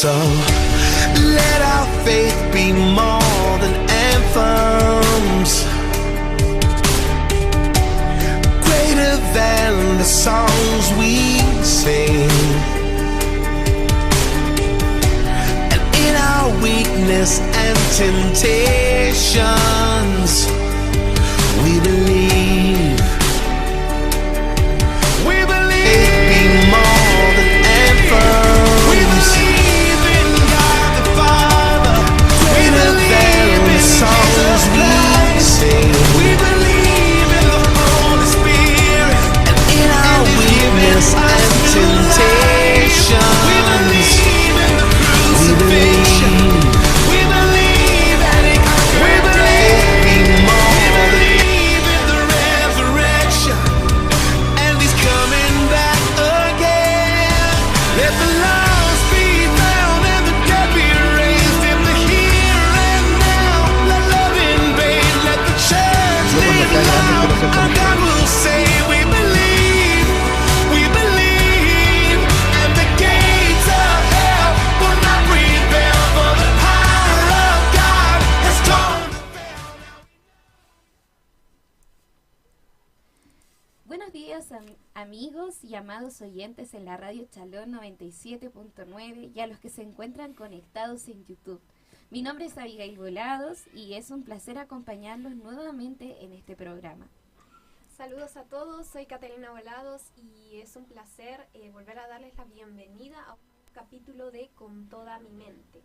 So let our faith be more than anthems, greater than the songs we sing. And in our weakness and temptations, we believe. We believe. Be more than anthems. We believe in God the Father, greater than the songs we sing. We believe in the Holy Spirit, and in our weakness and temptations, we believe in the crucifixion. We believe that it conquered death. We believe in the resurrection, and He's coming back again. Let the lost be found and the dead be raised in the here and now. Let love invade, let the church live loud. Our God will say we believe, and the gates of hell will not prevail, for the power of God has torn. Buenos días amigos y amados oyentes en la radio Chalón 97.9 y a los que se encuentran conectados en YouTube. Mi nombre es Abigail Volados y es un placer acompañarlos nuevamente en este programa. Saludos a todos, soy Catalina Volados y es un placer volver a darles la bienvenida a un capítulo de Con Toda Mi Mente.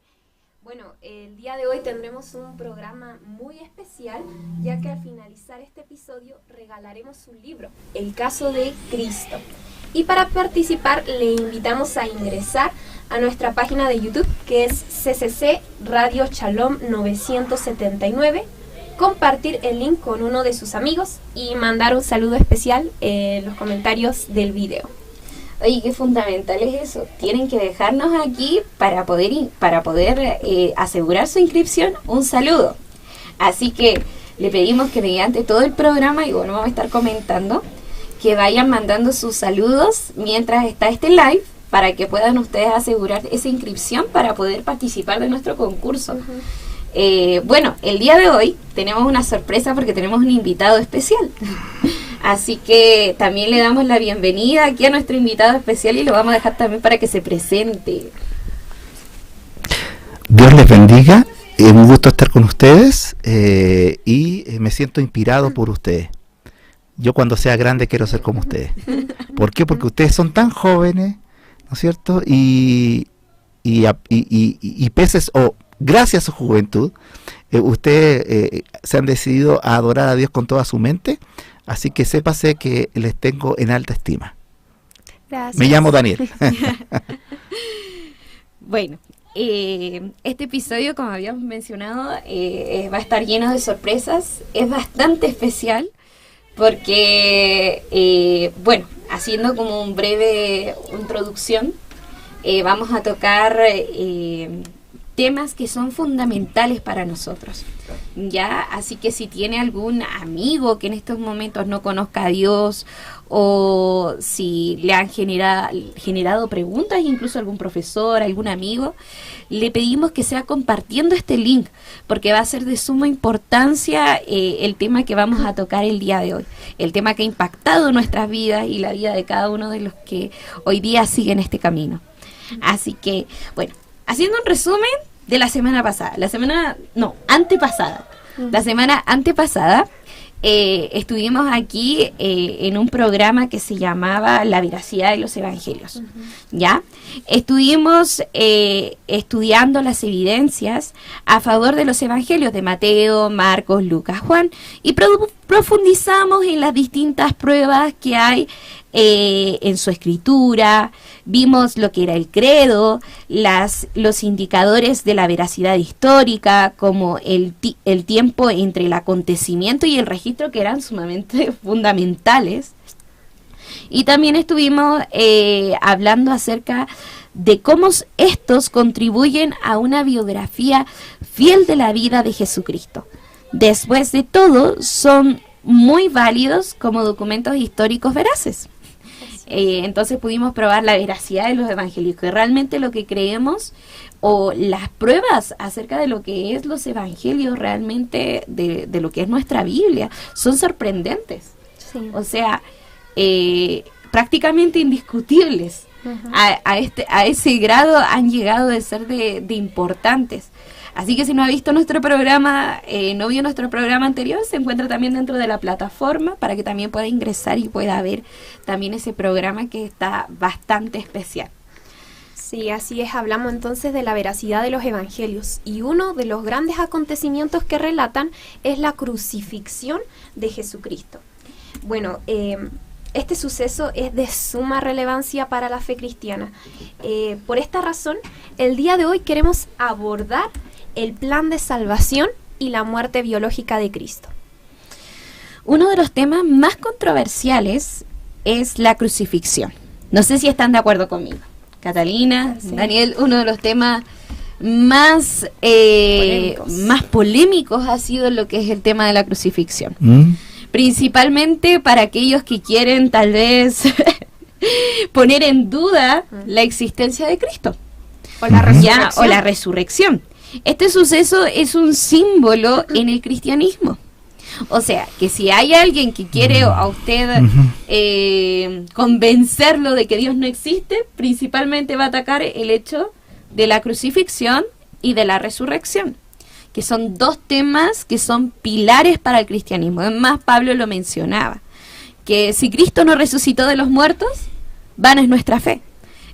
Bueno, el día de hoy tendremos un programa muy especial, ya que al finalizar este episodio regalaremos un libro, El Caso de Cristo. Y para participar le invitamos a ingresar a nuestra página de YouTube, que es CCC Radio Chalón 979, compartir el link con uno de sus amigos y mandar un saludo especial en los comentarios del video. Oye, qué fundamental es eso. Tienen que dejarnos aquí para poder asegurar su inscripción un saludo. Así que le pedimos que mediante todo el programa, y bueno, vamos a estar comentando, que vayan mandando sus saludos mientras está este live, para que puedan ustedes asegurar esa inscripción para poder participar de nuestro concurso. Bueno, el día de hoy tenemos una sorpresa porque tenemos un invitado especial. Así que también le damos la bienvenida aquí a nuestro invitado especial y lo vamos a dejar también para que se presente. Dios les bendiga, es un gusto estar con ustedes y me siento inspirado por ustedes. Yo cuando sea grande quiero ser como ustedes. ¿Por qué? Porque ustedes son tan jóvenes, ¿no es cierto? Y peces gracias a su juventud, ustedes se han decidido a adorar a Dios con toda su mente. Así que sépase que les tengo en alta estima. Gracias. Me llamo Daniel. Bueno, este episodio, como habíamos mencionado, va a estar lleno de sorpresas. Es bastante especial porque, bueno, haciendo como un breve introducción, vamos a tocar temas que son fundamentales para nosotros, ¿ya? Así que si tiene algún amigo que en estos momentos no conozca a Dios, o si le han generado preguntas, incluso algún profesor, algún amigo, le pedimos que sea compartiendo este link, porque va a ser de suma importancia el tema que vamos a tocar el día de hoy, el tema que ha impactado nuestras vidas y la vida de cada uno de los que hoy día siguen este camino. Así que, bueno, haciendo un resumen de la semana pasada, antepasada. La semana antepasada estuvimos aquí en un programa que se llamaba La Veracidad de los Evangelios, ¿ya? Estuvimos estudiando las evidencias a favor de los evangelios de Mateo, Marcos, Lucas, Juan, y profundizamos en las distintas pruebas que hay en su escritura. Vimos lo que era el credo, los indicadores de la veracidad histórica, como el tiempo entre el acontecimiento y el registro, que eran sumamente fundamentales. Y también estuvimos hablando acerca de cómo estos contribuyen a una biografía fiel de la vida de Jesucristo. Después de todo, son muy válidos como documentos históricos veraces. Entonces pudimos probar la veracidad de los evangelios, que realmente lo que creemos o las pruebas acerca de lo que es los evangelios realmente de lo que es nuestra Biblia son sorprendentes. Sí. O sea, prácticamente indiscutibles. Ujú. A ese grado han llegado de ser de importantes. Así que si no ha visto nuestro programa, no vio nuestro programa anterior, se encuentra también dentro de la plataforma para que también pueda ingresar y pueda ver también ese programa que está bastante especial. Sí, así es. Hablamos entonces de la veracidad de los evangelios. Y uno de los grandes acontecimientos que relatan es la crucifixión de Jesucristo. Bueno, este suceso es de suma relevancia para la fe cristiana. Por esta razón, el día de hoy queremos abordar el plan de salvación y la muerte biológica de Cristo. Uno de los temas más controversiales es la crucifixión. No sé si están de acuerdo conmigo. Catalina, Sí. Daniel, uno de los temas más polémicos ha sido lo que es el tema de la crucifixión. Principalmente para aquellos que quieren tal vez poner en duda la existencia de Cristo. O la Ya, resurrección. o la resurrección. Este suceso es un símbolo en el cristianismo. O sea, que si hay alguien que quiere a usted convencerlo de que Dios no existe, principalmente va a atacar el hecho de la crucifixión y de la resurrección, que son dos temas que son pilares para el cristianismo. Además, Pablo lo mencionaba, que si Cristo no resucitó de los muertos, vana es nuestra fe.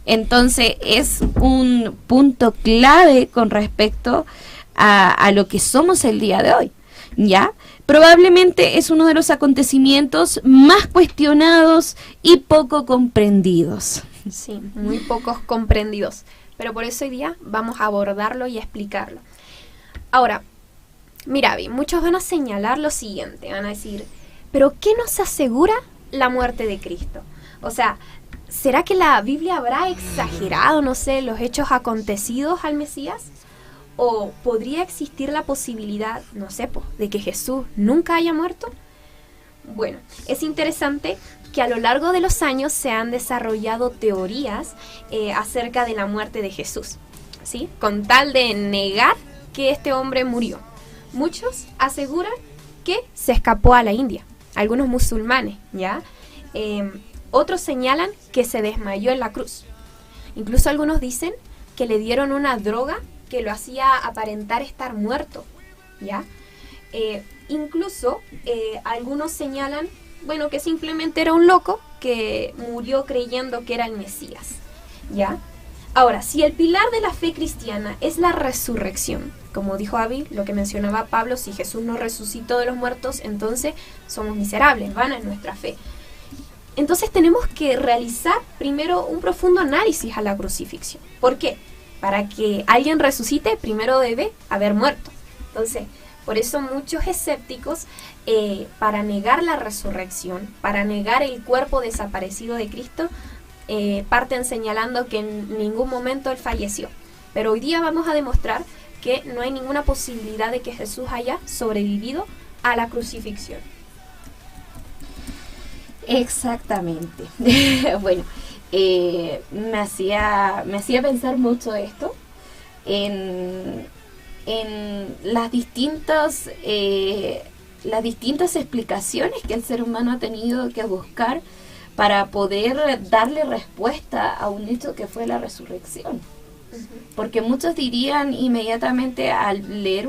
Entonces es un punto clave con respecto a lo que somos el día de hoy, ¿ya? Probablemente es uno de los acontecimientos más cuestionados y poco comprendidos. Sí, muy pocos comprendidos. Pero por eso hoy día vamos a abordarlo y explicarlo. Ahora, mira, Vi, muchos van a señalar lo siguiente, van a decir, ¿pero qué nos asegura la muerte de Cristo? O sea, ¿será que la Biblia habrá exagerado, no sé, los hechos acontecidos al Mesías? ¿O podría existir la posibilidad, no sé, de que Jesús nunca haya muerto? Bueno, es interesante que a lo largo de los años se han desarrollado teorías acerca de la muerte de Jesús, ¿sí? Con tal de negar que este hombre murió. Muchos aseguran que se escapó a la India, algunos musulmanes, ¿ya? Otros señalan que se desmayó en la cruz. Incluso algunos dicen que le dieron una droga que lo hacía aparentar estar muerto, ¿ya? Incluso algunos señalan, bueno, que simplemente era un loco que murió creyendo que era el Mesías, ¿ya? Ahora, si el pilar de la fe cristiana es la resurrección, como dijo Abby, lo que mencionaba Pablo, si Jesús no resucitó de los muertos, entonces somos miserables, vana es nuestra fe. Entonces tenemos que realizar primero un profundo análisis a la crucifixión. ¿Por qué? Para que alguien resucite, primero debe haber muerto. Entonces, por eso muchos escépticos, para negar la resurrección, para negar el cuerpo desaparecido de Cristo, parten señalando que en ningún momento Él falleció. Pero hoy día vamos a demostrar que no hay ninguna posibilidad de que Jesús haya sobrevivido a la crucifixión. Exactamente. Bueno, me hacía pensar mucho esto en las distintas explicaciones que el ser humano ha tenido que buscar para poder darle respuesta a un hecho que fue la resurrección. Porque muchos dirían inmediatamente al leer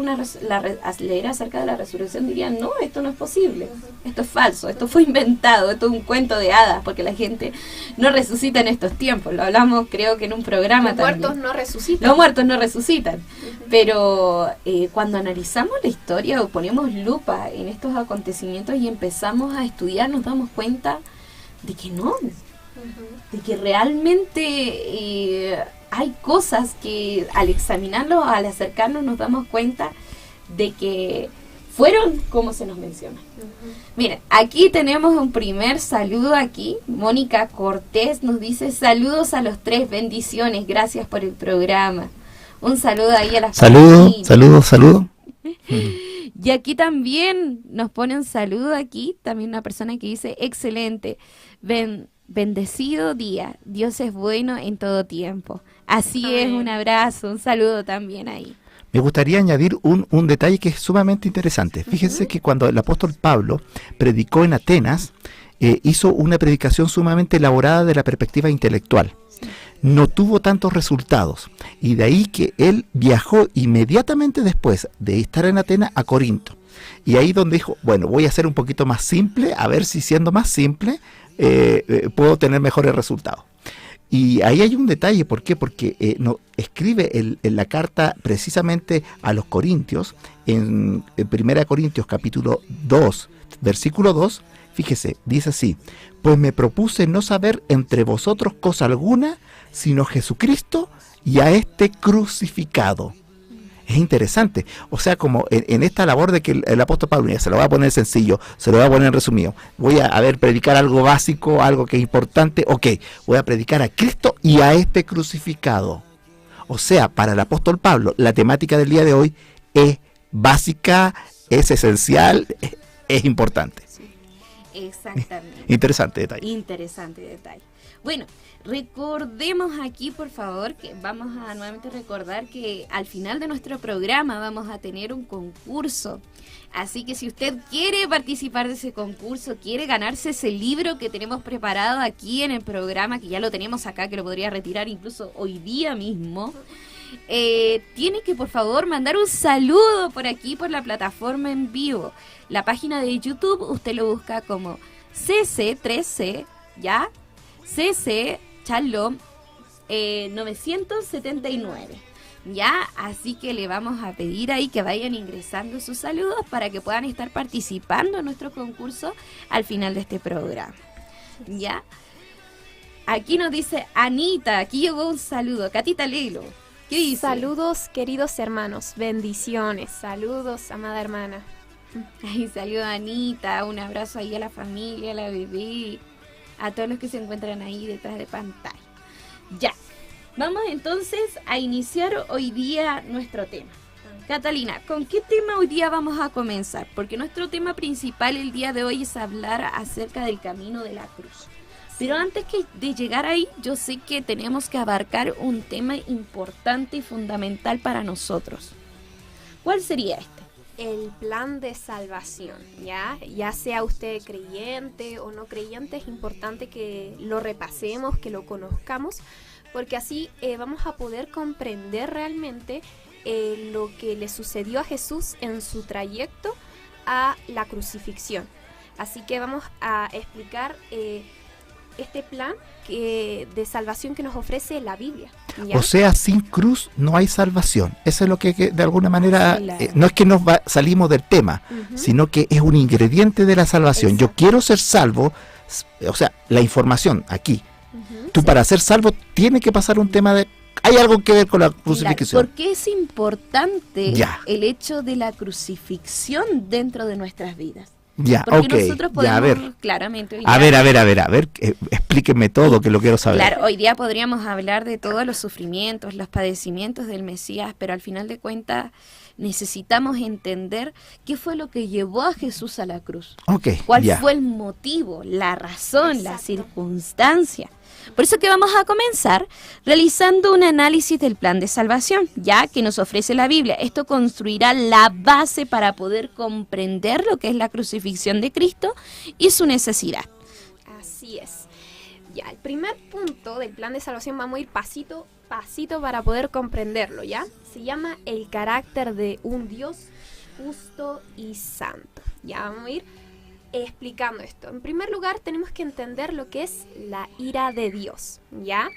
leer acerca de la resurrección, dirían, no, esto no es posible, esto es falso, esto fue inventado, esto es un cuento de hadas, porque la gente no resucita en estos tiempos. Lo hablamos creo que en un programa Los también. muertos no resucitan. Los muertos no resucitan. Pero cuando analizamos la historia o ponemos lupa en estos acontecimientos y empezamos a estudiar, nos damos cuenta de que no, de que realmente hay cosas que al examinarlo, al acercarnos, nos damos cuenta de que fueron como se nos menciona. Miren, aquí tenemos un primer saludo aquí. Mónica Cortés nos dice, saludos a los tres, bendiciones, gracias por el programa. Un saludo ahí a las familias. Saludos. Y aquí también nos pone un saludo aquí, también una persona que dice, excelente, bendecido día. Dios es bueno en todo tiempo. Así es, Amén. un abrazo, un saludo también ahí. Me gustaría añadir un detalle que es sumamente interesante. Fíjense que cuando el apóstol Pablo predicó en Atenas, hizo una predicación sumamente elaborada de la perspectiva intelectual. No tuvo tantos resultados, y de ahí que él viajó inmediatamente después de estar en Atenas a Corinto. Y ahí donde dijo, bueno, voy a ser un poquito más simple, a ver si siendo más simple puedo tener mejores resultados. Y ahí hay un detalle, ¿por qué? Porque escribe en la carta precisamente a los Corintios, en 1 Corintios capítulo 2, versículo 2, fíjese, dice así: pues me propuse no saber entre vosotros cosa alguna, sino Jesucristo y a este crucificado. Es interesante, o sea, como en esta labor de que el apóstol Pablo, ya se lo va a poner sencillo, se lo va a poner resumido, voy a ver, predicar algo básico, algo que es importante, ok, voy a predicar a Cristo y a este crucificado. O sea, para el apóstol Pablo, la temática del día de hoy es básica, es esencial, es importante. Exactamente. Interesante detalle. Interesante detalle. Bueno, recordemos aquí, por favor, que vamos a nuevamente recordar que al final de nuestro programa vamos a tener un concurso. Así que si usted quiere participar de ese concurso, quiere ganarse ese libro que tenemos preparado aquí en el programa, que ya lo tenemos acá, que lo podría retirar incluso hoy día mismo, tiene que por favor mandar un saludo por aquí, por la plataforma en vivo. La página de YouTube usted lo busca como CC3C, ¿ya? CC Shalom 979, ¿ya? Así que le vamos a pedir ahí que vayan ingresando sus saludos para que puedan estar participando en nuestro concurso al final de este programa, ¿ya? Aquí nos dice Anita, aquí llegó un saludo. Catita Lelo, ¿qué dice? Saludos, queridos hermanos, bendiciones. Saludos, amada hermana. Ay, saludo a Anita, un abrazo ahí a la familia, a la bebé, a todos los que se encuentran ahí detrás de pantalla. Ya, vamos entonces a iniciar hoy día nuestro tema. Catalina, ¿con qué tema hoy día vamos a comenzar? Porque nuestro tema principal el día de hoy es hablar acerca del camino de la cruz. Pero antes de llegar ahí, yo sé que tenemos que abarcar un tema importante y fundamental para nosotros. ¿Cuál sería este? El plan de salvación, ya sea usted creyente o no creyente, es importante que lo repasemos, que lo conozcamos, porque así vamos a poder comprender realmente lo que le sucedió a Jesús en su trayecto a la crucifixión. Así que vamos a explicar este plan de salvación que nos ofrece la Biblia, ¿ya? O sea, sin cruz no hay salvación. Eso es lo que de alguna manera, Claro. no es que salimos del tema, sino que es un ingrediente de la salvación. Exacto. Yo quiero ser salvo, o sea, la información aquí. Tú Sí. para ser salvo tiene que pasar un tema de... Hay algo que ver con la Claro, crucifixión. ¿por qué es importante Ya. el hecho de la crucifixión dentro de nuestras vidas? Ya, Porque ok. nosotros podemos, Ya, a ver. claramente... hoy A día- ver, explíquenme todo, que lo quiero saber. Claro, hoy día podríamos hablar de todos los sufrimientos, los padecimientos del Mesías, pero al final de cuentas necesitamos entender qué fue lo que llevó a Jesús a la cruz. Ok, ¿Cuál ya. fue el motivo, la razón, la Exacto. circunstancia? Por eso que vamos a comenzar realizando un análisis del plan de salvación, ya que nos ofrece la Biblia. Esto construirá la base para poder comprender lo que es la crucifixión de Cristo y su necesidad. Así es. Ya, el primer punto del plan de salvación vamos a ir pasito a pasito para poder comprenderlo, ¿ya? Se llama el carácter de un Dios justo y santo. Ya vamos a ir explicando esto. En primer lugar, tenemos que entender lo que es la ira de Dios, ¿ya?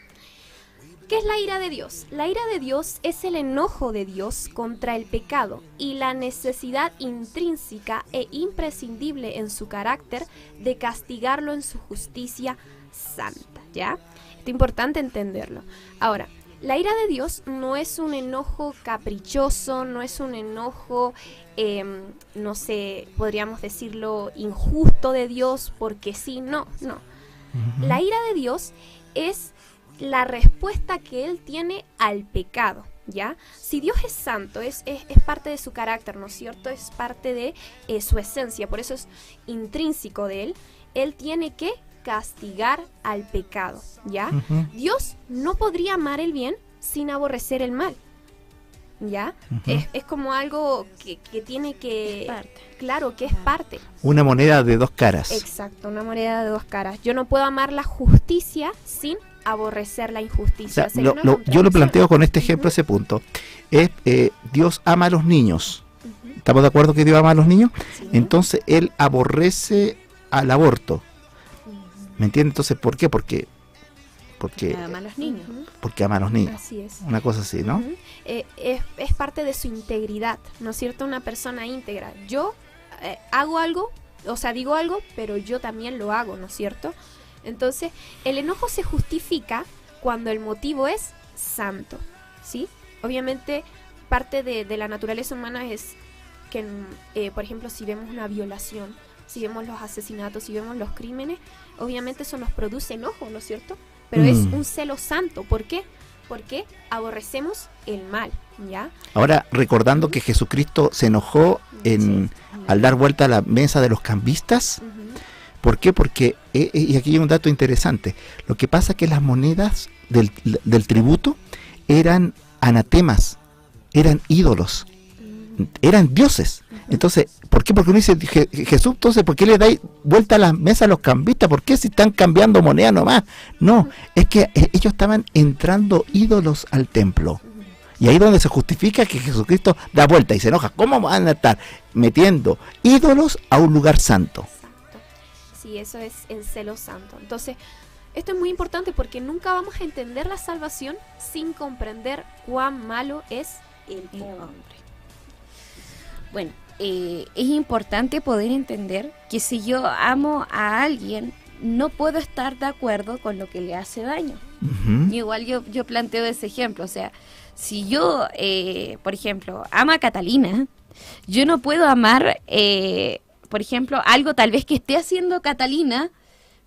¿Qué es la ira de Dios? La ira de Dios es el enojo de Dios contra el pecado y la necesidad intrínseca e imprescindible en su carácter de castigarlo en su justicia santa, ¿ya? Es importante entenderlo. Ahora, la ira de Dios no es un enojo caprichoso, no es un enojo, no sé, podríamos decirlo, injusto de Dios porque sí, no. La ira de Dios es la respuesta que Él tiene al pecado, ¿ya? Si Dios es santo, es parte de su carácter, ¿no es cierto? Es parte de su esencia, por eso es intrínseco de Él. Él tiene que castigar al pecado, ¿ya? Ujú. Dios no podría amar el bien sin aborrecer el mal, ¿ya? Ujú. Es como algo que tiene que... Parte. Claro, que es parte. Una moneda de dos caras. Exacto, una moneda de dos caras. Yo no puedo amar la justicia sin aborrecer la O injusticia. sea, Sería una yo lo contradicción. planteo con este ejemplo, ese punto. Es Dios ama a los niños. Ujú. ¿Estamos de acuerdo que Dios ama a los niños? Sí. Entonces Él aborrece al aborto. ¿Me entiendes? Entonces, ¿por qué? Porque Ama a los niños. Ujú. porque ama a los niños. Así es. Una cosa así, ¿no? Ujú. Es parte de su integridad, ¿no es cierto? Una persona íntegra. Yo hago algo, o sea, digo algo, pero yo también lo hago, ¿no es cierto? Entonces, el enojo se justifica cuando el motivo es santo, ¿sí? Obviamente, parte de la naturaleza humana es que, por ejemplo, si vemos una violación, si vemos los asesinatos, si vemos los crímenes, obviamente eso nos produce enojo, ¿no es cierto? Pero es un celo santo. ¿Por qué? Porque aborrecemos el mal, ¿ya? Ahora, recordando que Jesucristo se enojó al dar vuelta a la mesa de los cambistas. Ujú. ¿Por qué? Porque, y aquí hay un dato interesante, lo que pasa es que las monedas del tributo eran anatemas, eran ídolos, eran dioses. Entonces, ¿por qué? Porque uno dice, Jesús, entonces, ¿por qué le dais vuelta a la mesa a los cambistas? ¿Por qué si están cambiando moneda nomás? No, es que ellos estaban entrando ídolos al templo. Y ahí es donde se justifica que Jesucristo da vuelta y se enoja. ¿Cómo van a estar metiendo ídolos a un lugar santo? Exacto. Sí, eso es el celo santo. Entonces, esto es muy importante porque nunca vamos a entender la salvación sin comprender cuán malo es el El hombre. hombre. Bueno, es importante poder entender que si yo amo a alguien, no puedo estar de acuerdo con lo que le hace daño. Ujú. Igual yo planteo ese ejemplo, o sea, si yo, por ejemplo, amo a Catalina, yo no puedo amar, por ejemplo, algo tal vez que esté haciendo Catalina,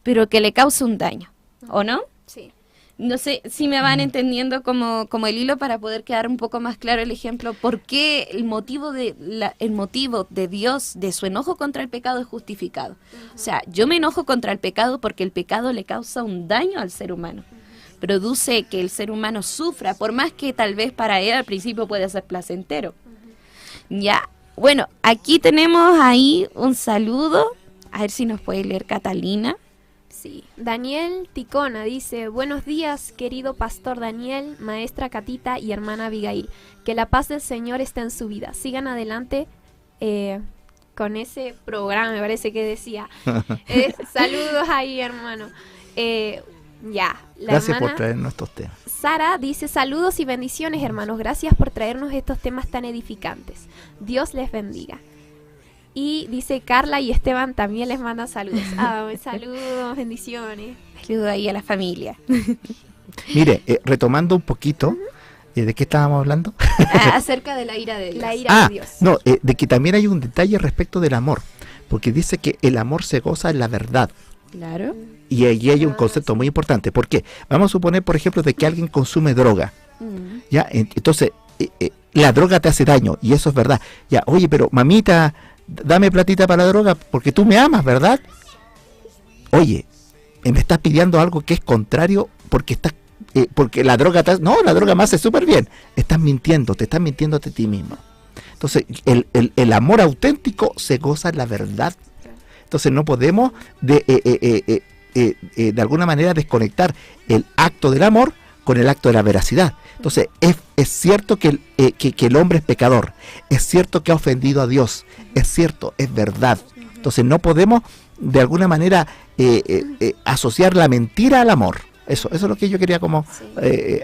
pero que le cause un daño, ¿o no? Sí. No sé si me van entendiendo como el hilo para poder quedar un poco más claro el ejemplo. ¿Por qué el motivo de Dios, de su enojo contra el pecado es justificado? O sea, yo me enojo contra el pecado porque el pecado le causa un daño al ser humano. Produce que el ser humano sufra, por más que tal vez para él al principio puede ser placentero. Ya, bueno, aquí tenemos ahí un saludo. A ver si nos puede leer Catalina. Sí. Daniel Ticona dice: buenos días, querido pastor Daniel, maestra Catita y hermana Abigail. Que la paz del Señor esté en su vida. Sigan adelante con ese programa, me parece que decía. Saludos ahí, hermano. La Gracias por hermana traernos estos temas. Sara dice: saludos y bendiciones, hermanos. Gracias por traernos estos temas tan edificantes. Dios les bendiga. Y dice Carla y Esteban también les mandan saludos. Saludos, bendiciones. Saludo ahí a la familia. Mire, retomando un poquito, ¿de qué estábamos hablando? Acerca de la ira de Dios. La ira de Dios. No, de que también hay un detalle respecto del amor, porque dice que el amor se goza en la verdad. Claro. Y allí hay un concepto muy importante. ¿Por qué? Vamos a suponer, por ejemplo, de que alguien consume droga. ¿Ya? Entonces, la droga te hace daño, y eso es verdad. Ya, oye, pero mamita, dame platita para la droga porque tú me amas, ¿verdad? Oye, me estás pidiendo algo que es contrario porque estás porque la droga no, la droga me hace súper bien. Estás mintiendo, te estás mintiendo a ti mismo. Entonces, el amor auténtico se goza en la verdad. Entonces, no podemos de alguna manera desconectar el acto del amor con el acto de la veracidad. Entonces, es cierto que el hombre es pecador, es cierto que ha ofendido a Dios, es cierto, es verdad. Entonces, no podemos de alguna manera asociar la mentira al amor. Eso es lo que yo quería como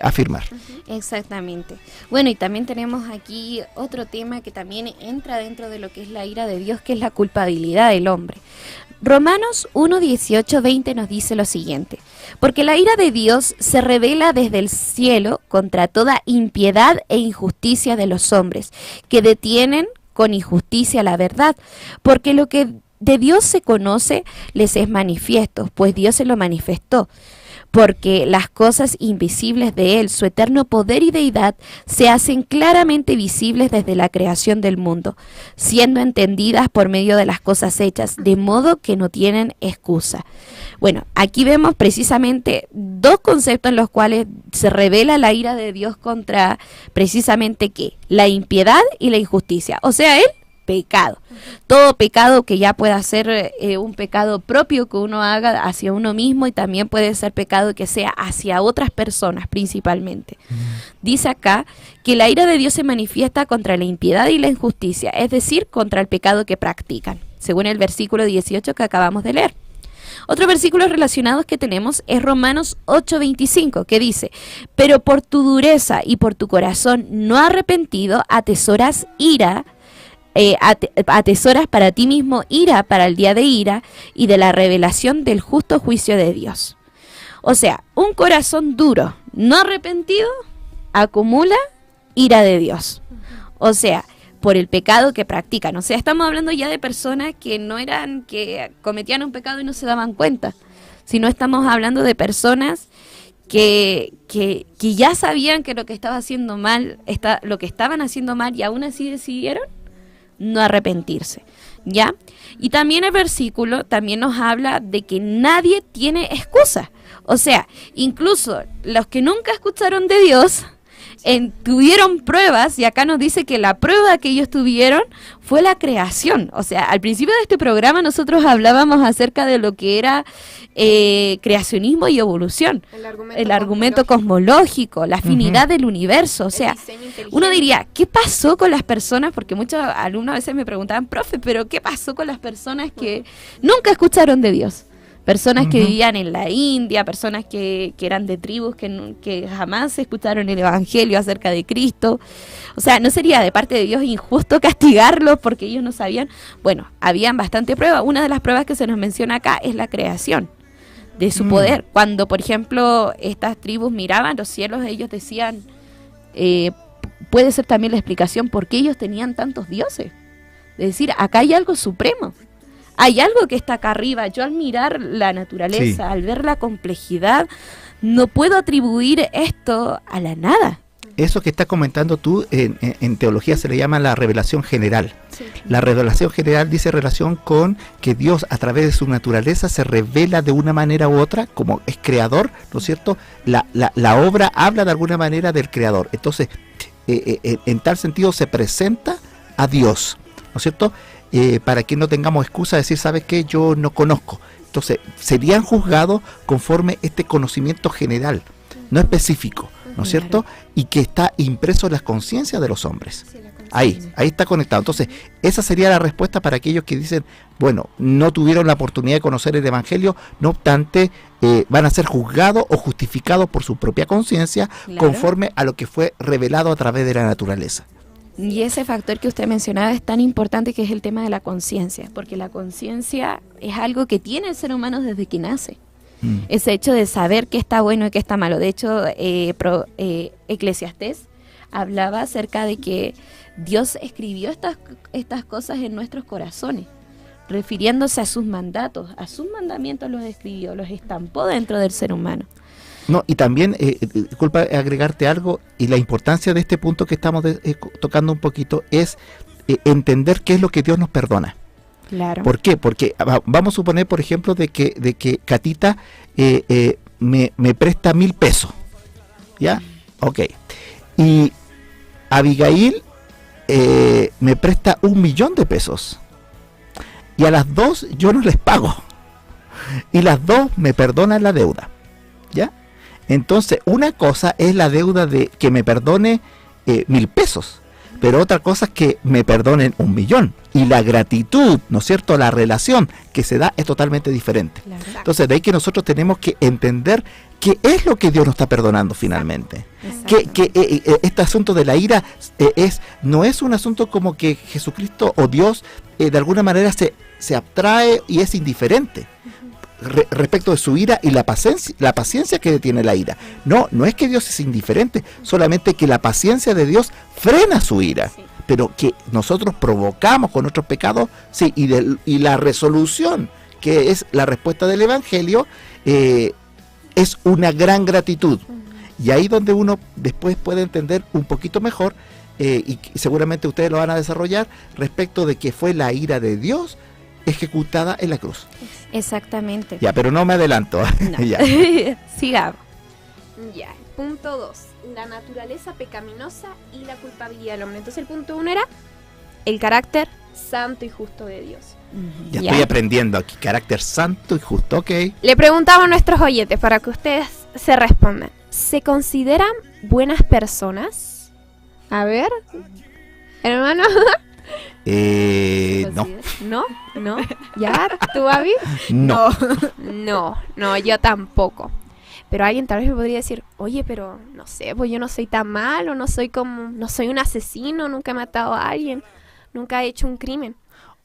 afirmar. Exactamente. Bueno, y también tenemos aquí otro tema que también entra dentro de lo que es la ira de Dios, que es la culpabilidad del hombre. Romanos 1, 18, 20 nos dice lo siguiente: porque la ira de Dios se revela desde el cielo contra toda impiedad e injusticia de los hombres, que detienen con injusticia la verdad, porque lo que de Dios se conoce les es manifiesto, pues Dios se lo manifestó. porque las cosas invisibles de Él, su eterno poder y deidad, se hacen claramente visibles desde la creación del mundo, siendo entendidas por medio de las cosas hechas, de modo que no tienen excusa. Bueno, aquí vemos precisamente dos conceptos en los cuales se revela la ira de Dios contra precisamente ¿qué? La impiedad y la injusticia, o sea, el pecado. Todo pecado que ya pueda ser un pecado propio que uno haga hacia uno mismo, y también puede ser pecado que sea hacia otras personas principalmente. Dice acá que la ira de Dios se manifiesta contra la impiedad y la injusticia, es decir, contra el pecado que practican, según el versículo 18 que acabamos de leer. Otro versículo relacionado que tenemos es Romanos 8:25, que dice: pero por tu dureza y por tu corazón no arrepentido atesoras para ti mismo ira para el día de ira y de la revelación del justo juicio de Dios. O sea, un corazón duro, no arrepentido, acumula ira de Dios. O sea, por el pecado que practican. O sea, estamos hablando ya de personas que cometían un pecado y no se daban cuenta, sino estamos hablando de personas que ya sabían que lo que estaban haciendo mal y aún así decidieron no arrepentirse, ¿ya? Y también el versículo también nos habla de que nadie tiene excusa. O sea, incluso los que nunca escucharon de Dios tuvieron pruebas, y acá nos dice que la prueba que ellos tuvieron fue la creación. O sea, al principio de este programa nosotros hablábamos acerca de lo que era creacionismo y evolución, el argumento cosmológico, la afinidad del universo. O sea, uno diría, ¿qué pasó con las personas? Porque muchos alumnos a veces me preguntaban, profe, ¿pero qué pasó con las personas que nunca escucharon de Dios? Personas que vivían en la India, personas que eran de tribus que jamás escucharon el Evangelio acerca de Cristo. O sea, ¿no sería de parte de Dios injusto castigarlos porque ellos no sabían? Bueno, habían bastante pruebas. Una de las pruebas que se nos menciona acá es la creación de su poder. Cuando, por ejemplo, estas tribus miraban los cielos, ellos decían, puede ser también la explicación por qué ellos tenían tantos dioses. Es decir, acá hay algo supremo. Hay algo que está acá arriba. Yo al mirar la naturaleza, al ver la complejidad, no puedo atribuir esto a la nada. Eso que estás comentando tú, en teología se le llama la revelación general. Sí. La revelación general dice relación con que Dios a través de su naturaleza se revela de una manera u otra, como es creador, ¿no es cierto? La obra habla de alguna manera del creador. Entonces, en tal sentido se presenta a Dios, ¿no es cierto? Para que no tengamos excusa de decir, ¿sabes qué? Yo no conozco. Entonces, serían juzgados conforme este conocimiento general, no específico, ¿no es cierto? Y que está impreso en las conciencias de los hombres. Ahí está conectado. Entonces, esa sería la respuesta para aquellos que dicen, bueno, no tuvieron la oportunidad de conocer el Evangelio, no obstante, van a ser juzgados o justificados por su propia conciencia, conforme a lo que fue revelado a través de la naturaleza. Y ese factor que usted mencionaba es tan importante, que es el tema de la conciencia, porque la conciencia es algo que tiene el ser humano desde que nace. Ese hecho de saber qué está bueno y qué está malo. De hecho, Eclesiastés hablaba acerca de que Dios escribió estas cosas en nuestros corazones, refiriéndose a sus mandatos, a sus mandamientos los escribió, los estampó dentro del ser humano. No, y también, disculpa agregarte algo, y la importancia de este punto que estamos tocando un poquito es entender qué es lo que Dios nos perdona. Claro. ¿Por qué? Porque vamos a suponer, por ejemplo, de que Catita me presta 1,000 pesos, ¿ya? Ok. Y Abigail me presta 1,000,000 de pesos. Y a las dos yo no les pago. Y las dos me perdonan la deuda, ¿ya? Entonces, una cosa es la deuda de que me perdone 1,000 pesos, pero otra cosa es que me perdonen 1,000,000. Y la gratitud, ¿no es cierto?, la relación que se da es totalmente diferente. Claro. Entonces, de ahí que nosotros tenemos que entender qué es lo que Dios nos está perdonando finalmente. Que este asunto de la ira no es un asunto como que Jesucristo o Dios de alguna manera se abstrae y es indiferente respecto de su ira y la paciencia que tiene la ira. No es que Dios es indiferente, solamente que la paciencia de Dios frena su ira, pero que nosotros provocamos con nuestros pecados, sí, y la resolución, que es la respuesta del Evangelio, es una gran gratitud. Y ahí donde uno después puede entender un poquito mejor, y seguramente ustedes lo van a desarrollar, respecto de que fue la ira de Dios ejecutada en la cruz. Exactamente. Ya, pero no me adelanto. No. Ya. Sigamos. Ya, punto 2, la naturaleza pecaminosa y la culpabilidad del hombre. Entonces el punto 1 era el carácter santo y justo de Dios. Ya Ya. estoy aprendiendo aquí, carácter santo y justo, ok. Le preguntamos a nuestros oyentes para que ustedes se respondan. ¿Se consideran buenas personas? A ver, hermano. No. ¿No? ¿Ya? ¿Tú, Babi? No. No, yo tampoco. Pero alguien tal vez me podría decir, oye, pero no sé, pues yo no soy tan malo, no soy un asesino, nunca he matado a alguien, nunca he hecho un crimen.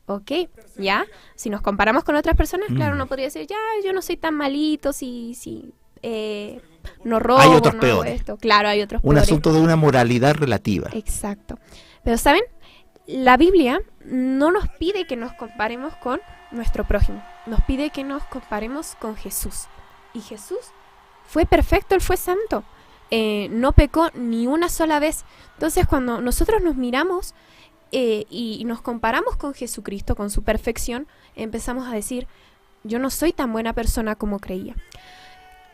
Ok, ya, si nos comparamos con otras personas, claro, uno podría decir, ya, yo no soy tan malito, no robo, Hay otros no hago peores. esto. Claro, hay otros Un peores. asunto de una moralidad relativa. Exacto. Pero, ¿saben? La Biblia no nos pide que nos comparemos con nuestro prójimo. Nos pide que nos comparemos con Jesús. Y Jesús fue perfecto, Él fue santo. No pecó ni una sola vez. Entonces, cuando nosotros nos miramos y nos comparamos con Jesucristo, con su perfección, empezamos a decir, yo no soy tan buena persona como creía.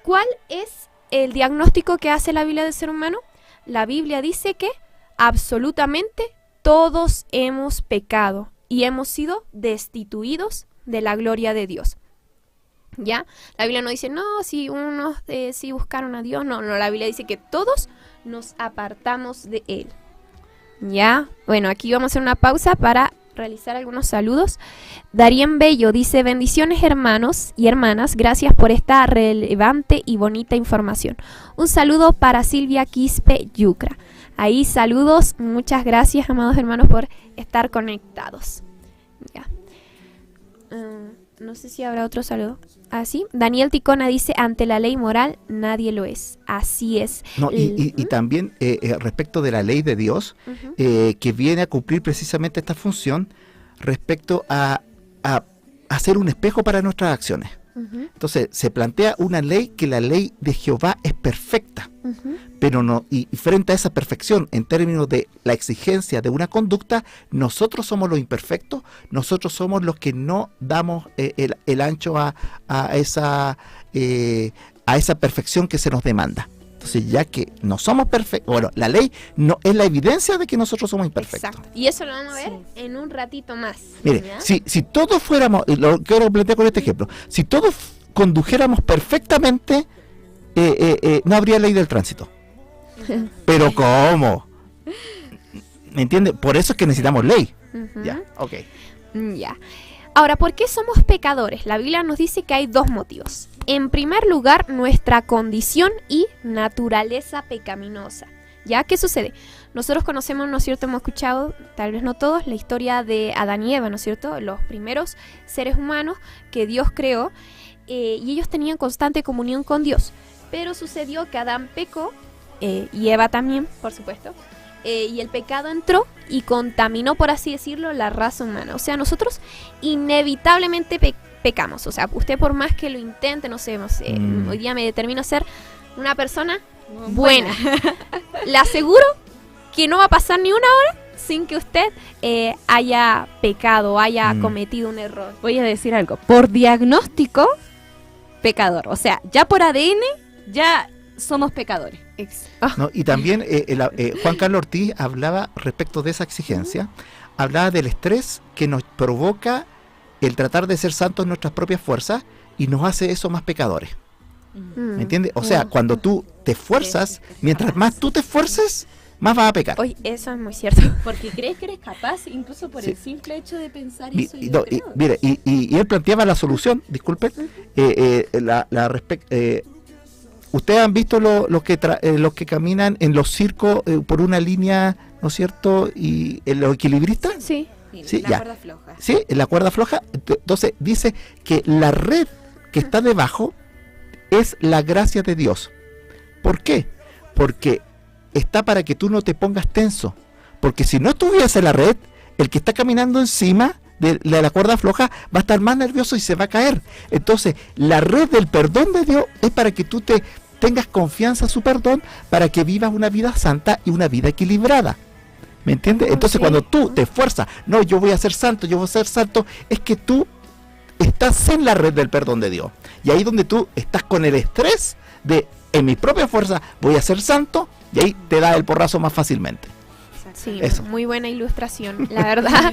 ¿Cuál es el diagnóstico que hace la Biblia del ser humano? La Biblia dice que absolutamente todos hemos pecado y hemos sido destituidos de la gloria de Dios. ¿Ya? La Biblia no dice, no, si unos sí buscaron a Dios. No, la Biblia dice que todos nos apartamos de Él. ¿Ya? Bueno, aquí vamos a hacer una pausa para realizar algunos saludos. Darien Bello dice, bendiciones hermanos y hermanas, gracias por esta relevante y bonita información. Un saludo para Silvia Quispe Yucra. Ahí saludos, muchas gracias amados hermanos por estar conectados. Ya. No sé si habrá otro saludo. ¿Así? Daniel Ticona dice, ante la ley moral nadie lo es. Así es. No, y también respecto de la ley de Dios, que viene a cumplir precisamente esta función respecto a ser un espejo para nuestras acciones. Entonces se plantea una ley, que la ley de Jehová es perfecta, pero no, y frente a esa perfección en términos de la exigencia de una conducta, nosotros somos los imperfectos, nosotros somos los que no damos el ancho a esa perfección que se nos demanda. Entonces, ya que no somos perfectos, bueno, la ley no es la evidencia de que nosotros somos imperfectos. Exacto. Y eso lo vamos a ver en un ratito más. Mire, ¿ya? si todos fuéramos, y lo quiero plantear con este ejemplo, si todos condujéramos perfectamente, no habría ley del tránsito. Pero ¿cómo? ¿Me entiende? Por eso es que necesitamos ley. Ya, ok. Ya. Ahora, ¿por qué somos pecadores? La Biblia nos dice que hay dos motivos. En primer lugar, nuestra condición y naturaleza pecaminosa. ¿Ya? ¿Qué sucede? Nosotros conocemos, ¿no es cierto? Hemos escuchado, tal vez no todos, la historia de Adán y Eva, ¿no es cierto? Los primeros seres humanos que Dios creó, y ellos tenían constante comunión con Dios. Pero sucedió que Adán pecó, y Eva también, por supuesto, y el pecado entró y contaminó, por así decirlo, la raza humana. O sea, nosotros inevitablemente pecamos. O sea, usted por más que lo intente, no sé, hoy día me determino a ser una persona buena. Le aseguro que no va a pasar ni una hora sin que usted haya pecado, haya cometido un error. Voy a decir algo. Por diagnóstico, pecador. O sea, ya por ADN, ya somos pecadores. No, y también Juan Carlos Ortiz hablaba respecto de esa exigencia, hablaba del estrés que nos provoca el tratar de ser santos en nuestras propias fuerzas y nos hace eso más pecadores. ¿Me entiendes? O sea, cuando tú te esfuerzas, mientras más tú te esfuerces, más vas a pecar. Oye, eso es muy cierto. Porque crees que eres capaz, incluso por el simple hecho de pensar Y, eso. mire, y él planteaba la solución, disculpen, ustedes han visto los que caminan en los circos por una línea, ¿no es cierto? Y los equilibristas. Sí. Sí, la ya. cuerda floja. Sí, en la cuerda floja. Entonces dice que la red que está debajo es la gracia de Dios. ¿Por qué? Porque está para que tú no te pongas tenso. Porque si no estuviese la red, el que está caminando encima de la cuerda floja, va a estar más nervioso y se va a caer. Entonces, la red del perdón de Dios es para que tú tengas confianza en su perdón, para que vivas una vida santa y una vida equilibrada. ¿Me entiendes? Entonces, cuando tú te esfuerzas, no, yo voy a ser santo, es que tú estás en la red del perdón de Dios. Y ahí donde tú estás con el estrés de, en mi propia fuerza, voy a ser santo, y ahí te da el porrazo más fácilmente. Sí, Eso. muy buena ilustración, la verdad.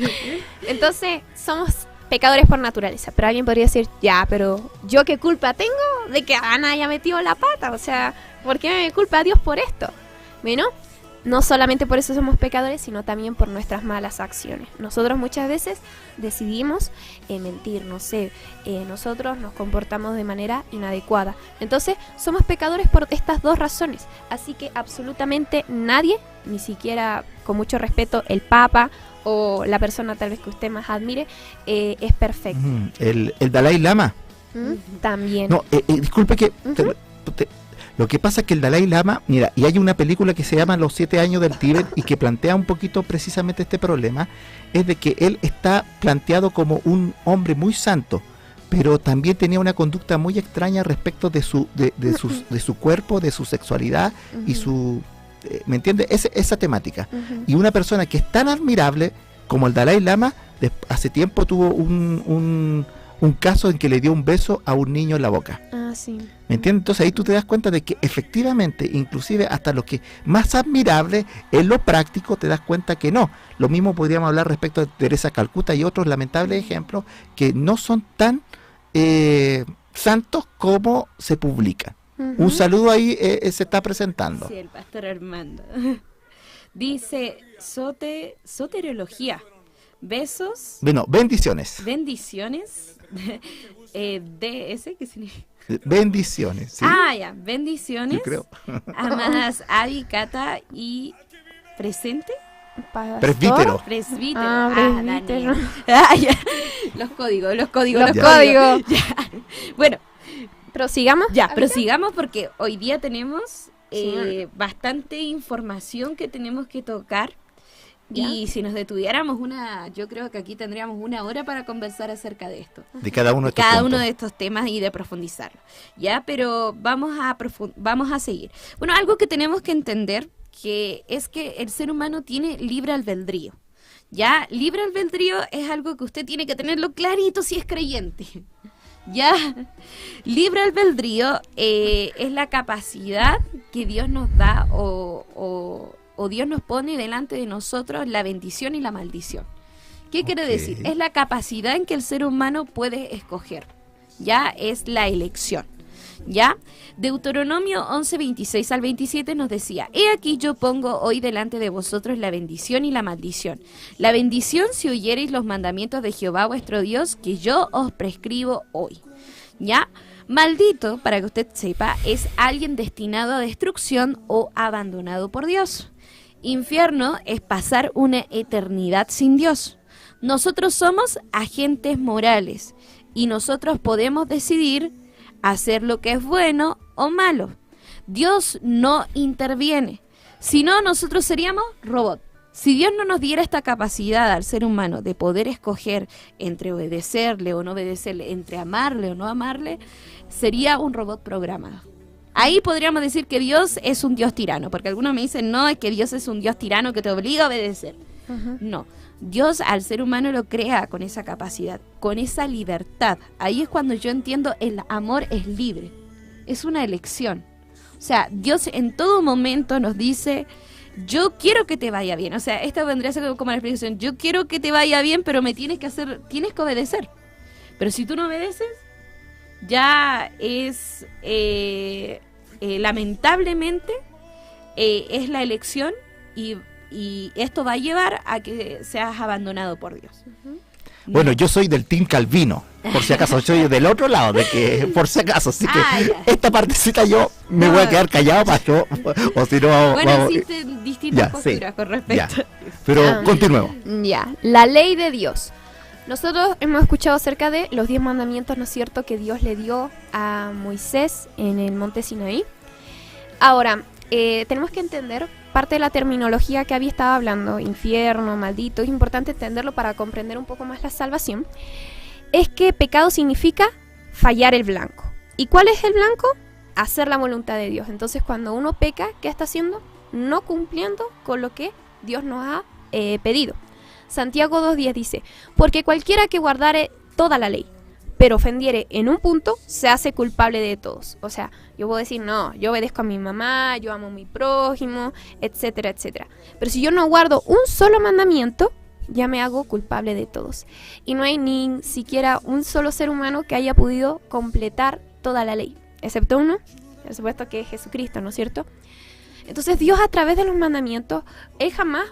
Entonces, somos pecadores por naturaleza, pero alguien podría decir, ya, pero ¿yo qué culpa tengo de que Ana haya metido la pata? O sea, ¿por qué me culpa a Dios por esto? Bueno, no solamente por eso somos pecadores, sino también por nuestras malas acciones. Nosotros muchas veces decidimos mentir, no sé, nosotros nos comportamos de manera inadecuada. Entonces, somos pecadores por estas dos razones. Así que absolutamente nadie, ni siquiera, con mucho respeto, el Papa o la persona tal vez que usted más admire, es perfecto. El Dalai Lama. También. No, disculpe que... lo que pasa es que el Dalai Lama, mira, y hay una película que se llama Los 7 años del Tíbet y que plantea un poquito precisamente este problema, es de que él está planteado como un hombre muy santo, pero también tenía una conducta muy extraña respecto de su cuerpo, de su sexualidad y su... ¿me entiendes? Esa temática. Y una persona que es tan admirable como el Dalai Lama, hace tiempo tuvo un caso en que le dio un beso a un niño en la boca. Ah, sí. ¿Me entiendes? Entonces ahí tú te das cuenta de que efectivamente, inclusive hasta lo que más admirable en lo práctico, te das cuenta que no. Lo mismo podríamos hablar respecto de Teresa Calcuta y otros lamentables ejemplos que no son tan santos como se publican. Un saludo ahí se está presentando. Sí, el pastor Armando. Dice, soteriología. Besos. Bueno, bendiciones. Bendiciones. DS, ¿qué significa? Bendiciones, ¿sí? Ah, ya, bendiciones. Yo creo. Amadas Adi, Cata y presente. Presbítero. Presbítero. Presbítero. Daniel. Ah, ya. Los códigos. Los Ya. códigos. Ya. Bueno, ¿Prosigamos? ya, ¿Ahorita? prosigamos porque hoy día tenemos Sí. bastante información que tenemos que tocar. ¿Ya? Y si nos detuviéramos yo creo que aquí tendríamos 1 hora para conversar acerca de esto. De cada uno de estos Cada puntos. uno de estos temas y de profundizarlo. Ya, pero vamos a seguir. Bueno, algo que tenemos que entender que es que el ser humano tiene libre albedrío. Ya, libre albedrío es algo que usted tiene que tenerlo clarito si es creyente. Ya, libre albedrío es la capacidad que Dios nos da o Dios nos pone delante de nosotros la bendición y la maldición. ¿Qué quiere decir? Es la capacidad en que el ser humano puede escoger. Ya es la elección. ¿Ya? Deuteronomio 11, 26 al 27 nos decía: He aquí yo pongo hoy delante de vosotros la bendición y la maldición. La bendición si oyereis los mandamientos de Jehová vuestro Dios, que yo os prescribo hoy. ¿Ya? Maldito, para que usted sepa, es alguien destinado a destrucción o abandonado por Dios. Infierno es pasar una eternidad sin Dios. Nosotros somos agentes morales y nosotros podemos decidir hacer lo que es bueno o malo. Dios no interviene. Si no, nosotros seríamos robots. Si Dios no nos diera esta capacidad al ser humano de poder escoger entre obedecerle o no obedecerle, entre amarle o no amarle, sería un robot programado. Ahí podríamos decir que Dios es un Dios tirano, porque algunos me dicen, no, es que Dios es un Dios tirano que te obliga a obedecer. No, Dios al ser humano lo crea con esa capacidad, con esa libertad. Ahí es cuando yo entiendo el amor es libre, es una elección. O sea, Dios en todo momento nos dice, yo quiero que te vaya bien. O sea, esta vendría a ser como la explicación, yo quiero que te vaya bien, pero tienes que obedecer. Pero si tú no obedeces, ya es, lamentablemente, es la elección y esto va a llevar a que seas abandonado por Dios. Bueno, yo soy del Team Calvino, por si acaso, soy del otro lado, de que por si acaso, así que ya. esta partecita yo me voy a quedar callado para yo, o si no... Bueno, vamos, existen distintas posturas con respecto. ya. Pero continuemos. Ya, la ley de Dios. Nosotros hemos escuchado acerca de los 10 mandamientos, ¿no es cierto?, que Dios le dio a Moisés en el monte Sinaí. Ahora, tenemos que entender parte de la terminología que había estado hablando, infierno, maldito, es importante entenderlo para comprender un poco más la salvación, es que pecado significa fallar el blanco. ¿Y cuál es el blanco? Hacer la voluntad de Dios. Entonces cuando uno peca, ¿qué está haciendo? No cumpliendo con lo que Dios nos ha pedido. Santiago 2:10 dice, porque cualquiera que guardare toda la ley, pero ofendiere en un punto, se hace culpable de todos. O sea, yo puedo decir, no, yo obedezco a mi mamá, yo amo a mi prójimo, etcétera, etcétera. Pero si yo no guardo un solo mandamiento, ya me hago culpable de todos. Y no hay ni siquiera un solo ser humano que haya podido completar toda la ley, excepto uno, por supuesto que es Jesucristo, ¿no es cierto? Entonces Dios a través de los mandamientos, Él jamás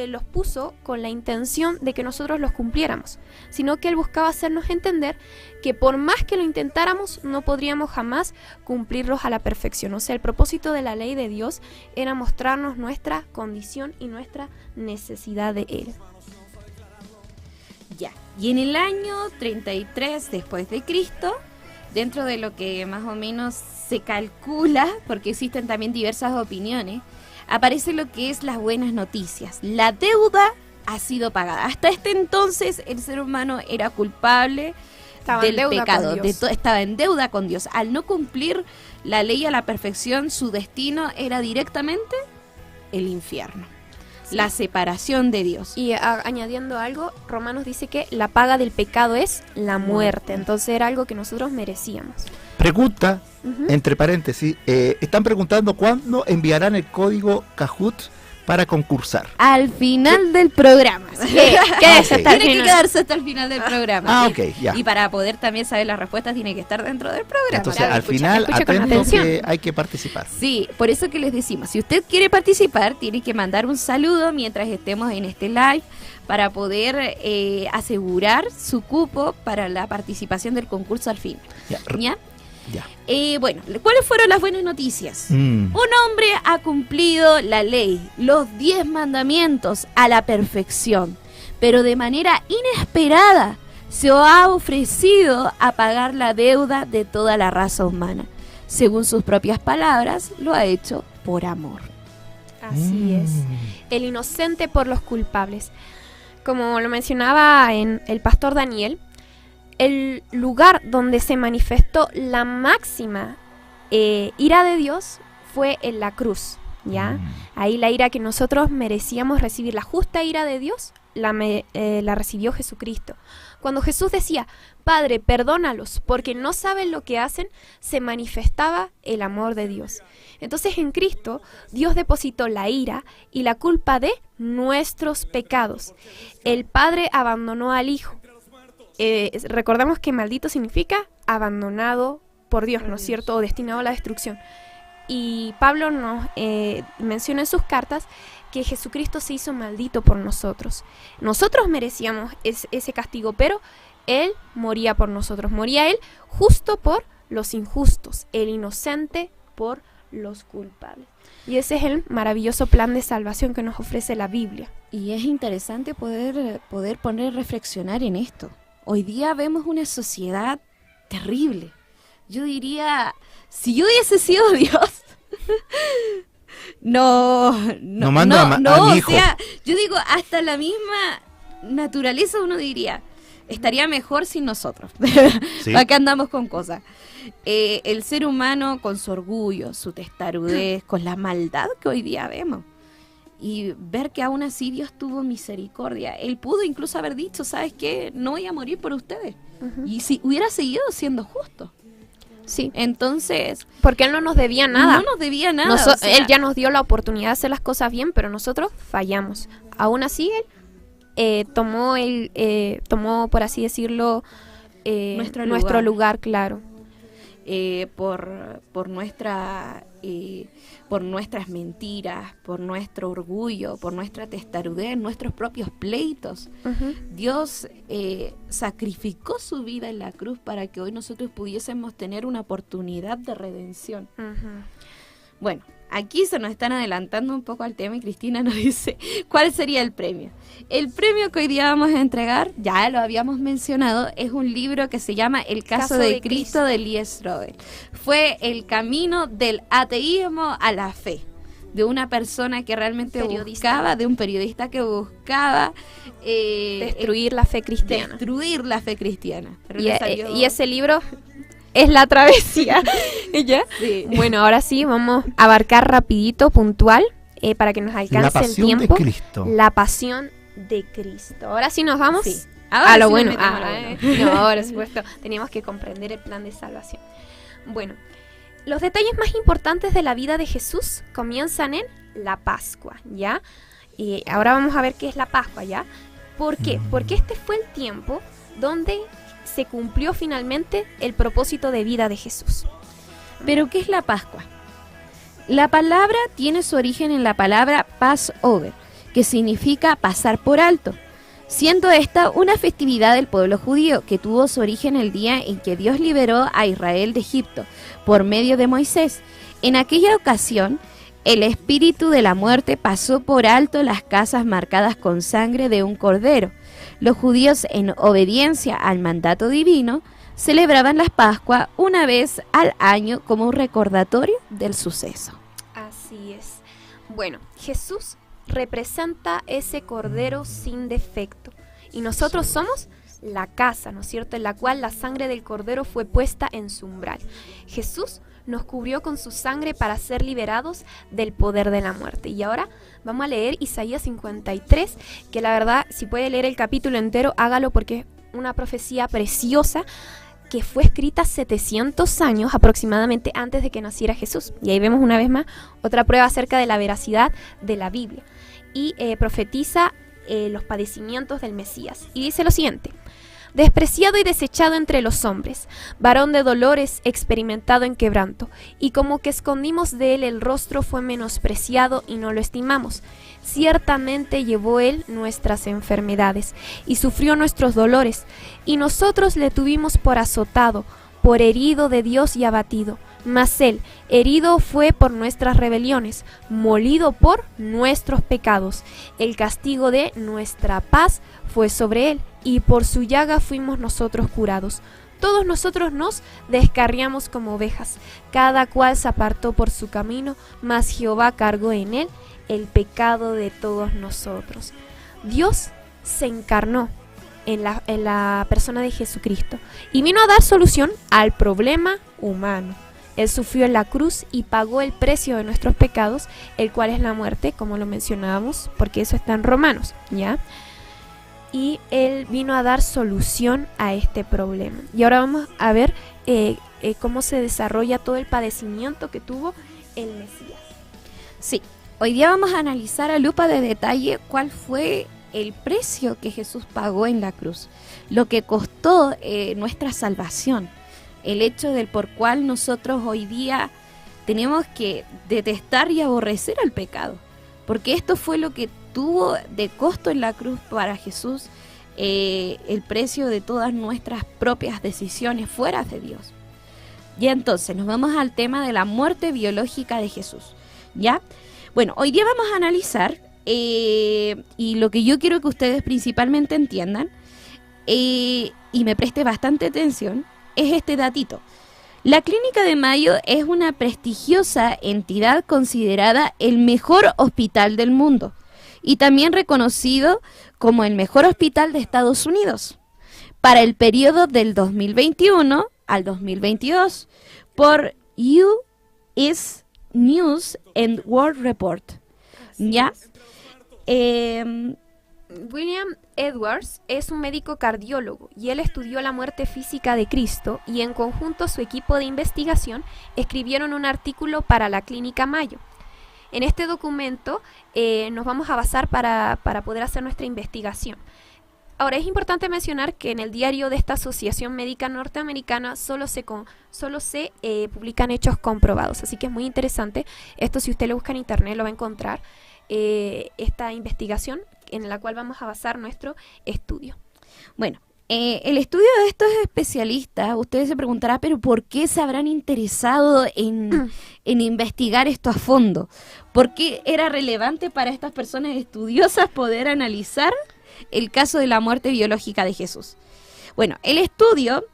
los puso con la intención de que nosotros los cumpliéramos, sino que Él buscaba hacernos entender que por más que lo intentáramos, no podríamos jamás cumplirlos a la perfección. O sea, el propósito de la ley de Dios era mostrarnos nuestra condición y nuestra necesidad de Él. Ya. Y en el año 33 después de Cristo, dentro de lo que más o menos se calcula, porque existen también diversas opiniones, aparece lo que es las buenas noticias. La deuda ha sido pagada. Hasta este entonces el ser humano era culpable del pecado, estaba en deuda con Dios. Al no cumplir la ley a la perfección, su destino era directamente el infierno. Sí. La separación de Dios. Y añadiendo algo, Romanos dice que la paga del pecado es la muerte. Entonces era algo que nosotros merecíamos. Pregunta, entre paréntesis, están preguntando cuándo enviarán el código Kahoot para concursar. Al final del programa. Quédese hasta el Tiene que final. quedarse hasta el final del programa. Ok, ya. Y para poder también saber las respuestas tiene que estar dentro del programa. Entonces, Claro, al final, escucha con atento atención. que hay que participar. Sí, por eso que les decimos, si usted quiere participar, tiene que mandar un saludo mientras estemos en este live para poder asegurar su cupo para la participación del concurso al fin. ¿Ya? Ya. Bueno, ¿cuáles fueron las buenas noticias? Mm. Un hombre ha cumplido la ley, los 10 mandamientos a la perfección, pero de manera inesperada se ha ofrecido a pagar la deuda de toda la raza humana. Según sus propias palabras, lo ha hecho por amor. Así es. El inocente por los culpables. Como lo mencionaba en el pastor Daniel, el lugar donde se manifestó la máxima ira de Dios fue en la cruz, ¿ya? Ahí la ira que nosotros merecíamos recibir, la justa ira de Dios, la recibió Jesucristo. Cuando Jesús decía, Padre, perdónalos, porque no saben lo que hacen, se manifestaba el amor de Dios. Entonces en Cristo, Dios depositó la ira y la culpa de nuestros pecados. El Padre abandonó al Hijo. Recordamos que maldito significa abandonado por Dios, ¿no es cierto? O destinado a la destrucción. Y Pablo nos menciona en sus cartas que Jesucristo se hizo maldito por nosotros. Nosotros merecíamos ese castigo, pero Él moría por nosotros. Moría Él justo por los injustos, el inocente por los culpables. Y ese es el maravilloso plan de salvación que nos ofrece la Biblia. Y es interesante poder poner a reflexionar en esto. Hoy día vemos una sociedad terrible. Yo diría, si yo hubiese sido Dios, no mando a mi hijo. O sea, yo digo, hasta la misma naturaleza uno diría, estaría mejor sin nosotros. Sí. ¿Para qué andamos con cosas? El ser humano con su orgullo, su testarudez, con la maldad que hoy día vemos. Y ver que aún así Dios tuvo misericordia. Él pudo incluso haber dicho, ¿sabes qué? No voy a morir por ustedes. Y si hubiera seguido siendo justo. Sí. Entonces, Porque Él no nos debía nada. no nos debía nada. O sea, Él ya nos dio la oportunidad de hacer las cosas bien, pero nosotros fallamos. Aún así, Él tomó, por así decirlo, nuestro lugar, claro. por nuestras mentiras, por nuestro orgullo, por nuestra testarudez, nuestros propios pleitos. Dios sacrificó su vida en la cruz para que hoy nosotros pudiésemos tener una oportunidad de redención. Bueno, aquí se nos están adelantando un poco al tema y Cristina nos dice cuál sería el premio. El premio que hoy día vamos a entregar, ya lo habíamos mencionado, es un libro que se llama El caso de Cristo de Lee Strobel. Fue el camino del ateísmo a la fe. de una persona que realmente Periodista. buscaba, de un periodista que buscaba Destruir la fe cristiana. destruir la fe cristiana. Pero Y, le salió- y ese libro es La Travesía. ¿Ya? Sí. Bueno, ahora sí, vamos a abarcar rapidito, puntual, para que nos La alcance el pasión de tiempo. Cristo. La pasión de Cristo. Ahora sí nos vamos Sí. Ahora a lo sí nos bueno. metemos a lo bueno. No, por supuesto. Teníamos que comprender el plan de salvación. Bueno, los detalles más importantes de la vida de Jesús comienzan en la Pascua, ¿ya? Y ahora vamos a ver qué es la Pascua, ¿ya? ¿Por qué? Porque este fue el tiempo donde se cumplió finalmente el propósito de vida de Jesús. Pero ¿qué es la Pascua? La palabra tiene su origen en la palabra Passover, que significa pasar por alto, siendo esta una festividad del pueblo judío que tuvo su origen el día en que Dios liberó a Israel de Egipto por medio de Moisés. En aquella ocasión, el espíritu de la muerte pasó por alto las casas marcadas con sangre de un cordero. Los judíos, en obediencia al mandato divino, celebraban las Pascuas una vez al año como un recordatorio del suceso. Así es. Bueno, Jesús representa ese cordero sin defecto. Y nosotros somos la casa, ¿no es cierto?, en la cual la sangre del cordero fue puesta en su umbral. Jesús nos cubrió con su sangre para ser liberados del poder de la muerte. Y ahora vamos a leer Isaías 53, que la verdad, si puede leer el capítulo entero, hágalo porque es una profecía preciosa que fue escrita 700 años aproximadamente antes de que naciera Jesús. Y ahí vemos una vez más otra prueba acerca de la veracidad de la Biblia. Y profetiza los padecimientos del Mesías. Y dice lo siguiente: despreciado y desechado entre los hombres, varón de dolores, experimentado en quebranto, y como que escondimos de él el rostro, fue menospreciado y no lo estimamos. Ciertamente llevó él nuestras enfermedades y sufrió nuestros dolores, y nosotros le tuvimos por azotado, por herido de Dios y abatido. Mas él herido fue por nuestras rebeliones, molido por nuestros pecados. El castigo de nuestra paz fue sobre él, y por su llaga fuimos nosotros curados. Todos nosotros nos descarriamos como ovejas, cada cual se apartó por su camino, mas Jehová cargó en él el pecado de todos nosotros. Dios se encarnó en la persona de Jesucristo y vino a dar solución al problema humano. Él sufrió en la cruz y pagó el precio de nuestros pecados, el cual es la muerte, como lo mencionábamos, porque eso está en Romanos, ¿ya? Y Él vino a dar solución a este problema. Y ahora vamos a ver cómo se desarrolla todo el padecimiento que tuvo el Mesías. Sí, hoy día vamos a analizar a lupa de detalle cuál fue el precio que Jesús pagó en la cruz, lo que costó nuestra salvación, el hecho del por cual nosotros hoy día tenemos que detestar y aborrecer al pecado, porque esto fue lo que tuvo de costo en la cruz para Jesús, el precio de todas nuestras propias decisiones fuera de Dios. Y entonces nos vamos al tema de la muerte biológica de Jesús, ¿ya? Bueno, hoy día vamos a analizar, y lo que yo quiero que ustedes principalmente entiendan, y me preste bastante atención, es este datito. La Clínica de Mayo es una prestigiosa entidad considerada el mejor hospital del mundo y también reconocido como el mejor hospital de Estados Unidos para el periodo del 2021 al 2022 por U.S. News and World Report. ¿Ya? William Edwards es un médico cardiólogo y él estudió la muerte física de Cristo, y en conjunto su equipo de investigación escribieron un artículo para la Clínica Mayo. En este documento nos vamos a basar para poder hacer nuestra investigación. Ahora, es importante mencionar que en el diario de esta Asociación Médica Norteamericana solo se publican hechos comprobados, así que es muy interesante. Esto, si usted lo busca en internet, lo va a encontrar, esta investigación en la cual vamos a basar nuestro estudio. Bueno, el estudio de estos especialistas, ustedes se preguntarán, pero ¿por qué se habrán interesado en investigar esto a fondo? ¿Por qué era relevante para estas personas estudiosas poder analizar el caso de la muerte biológica de Jesús? Bueno, el estudio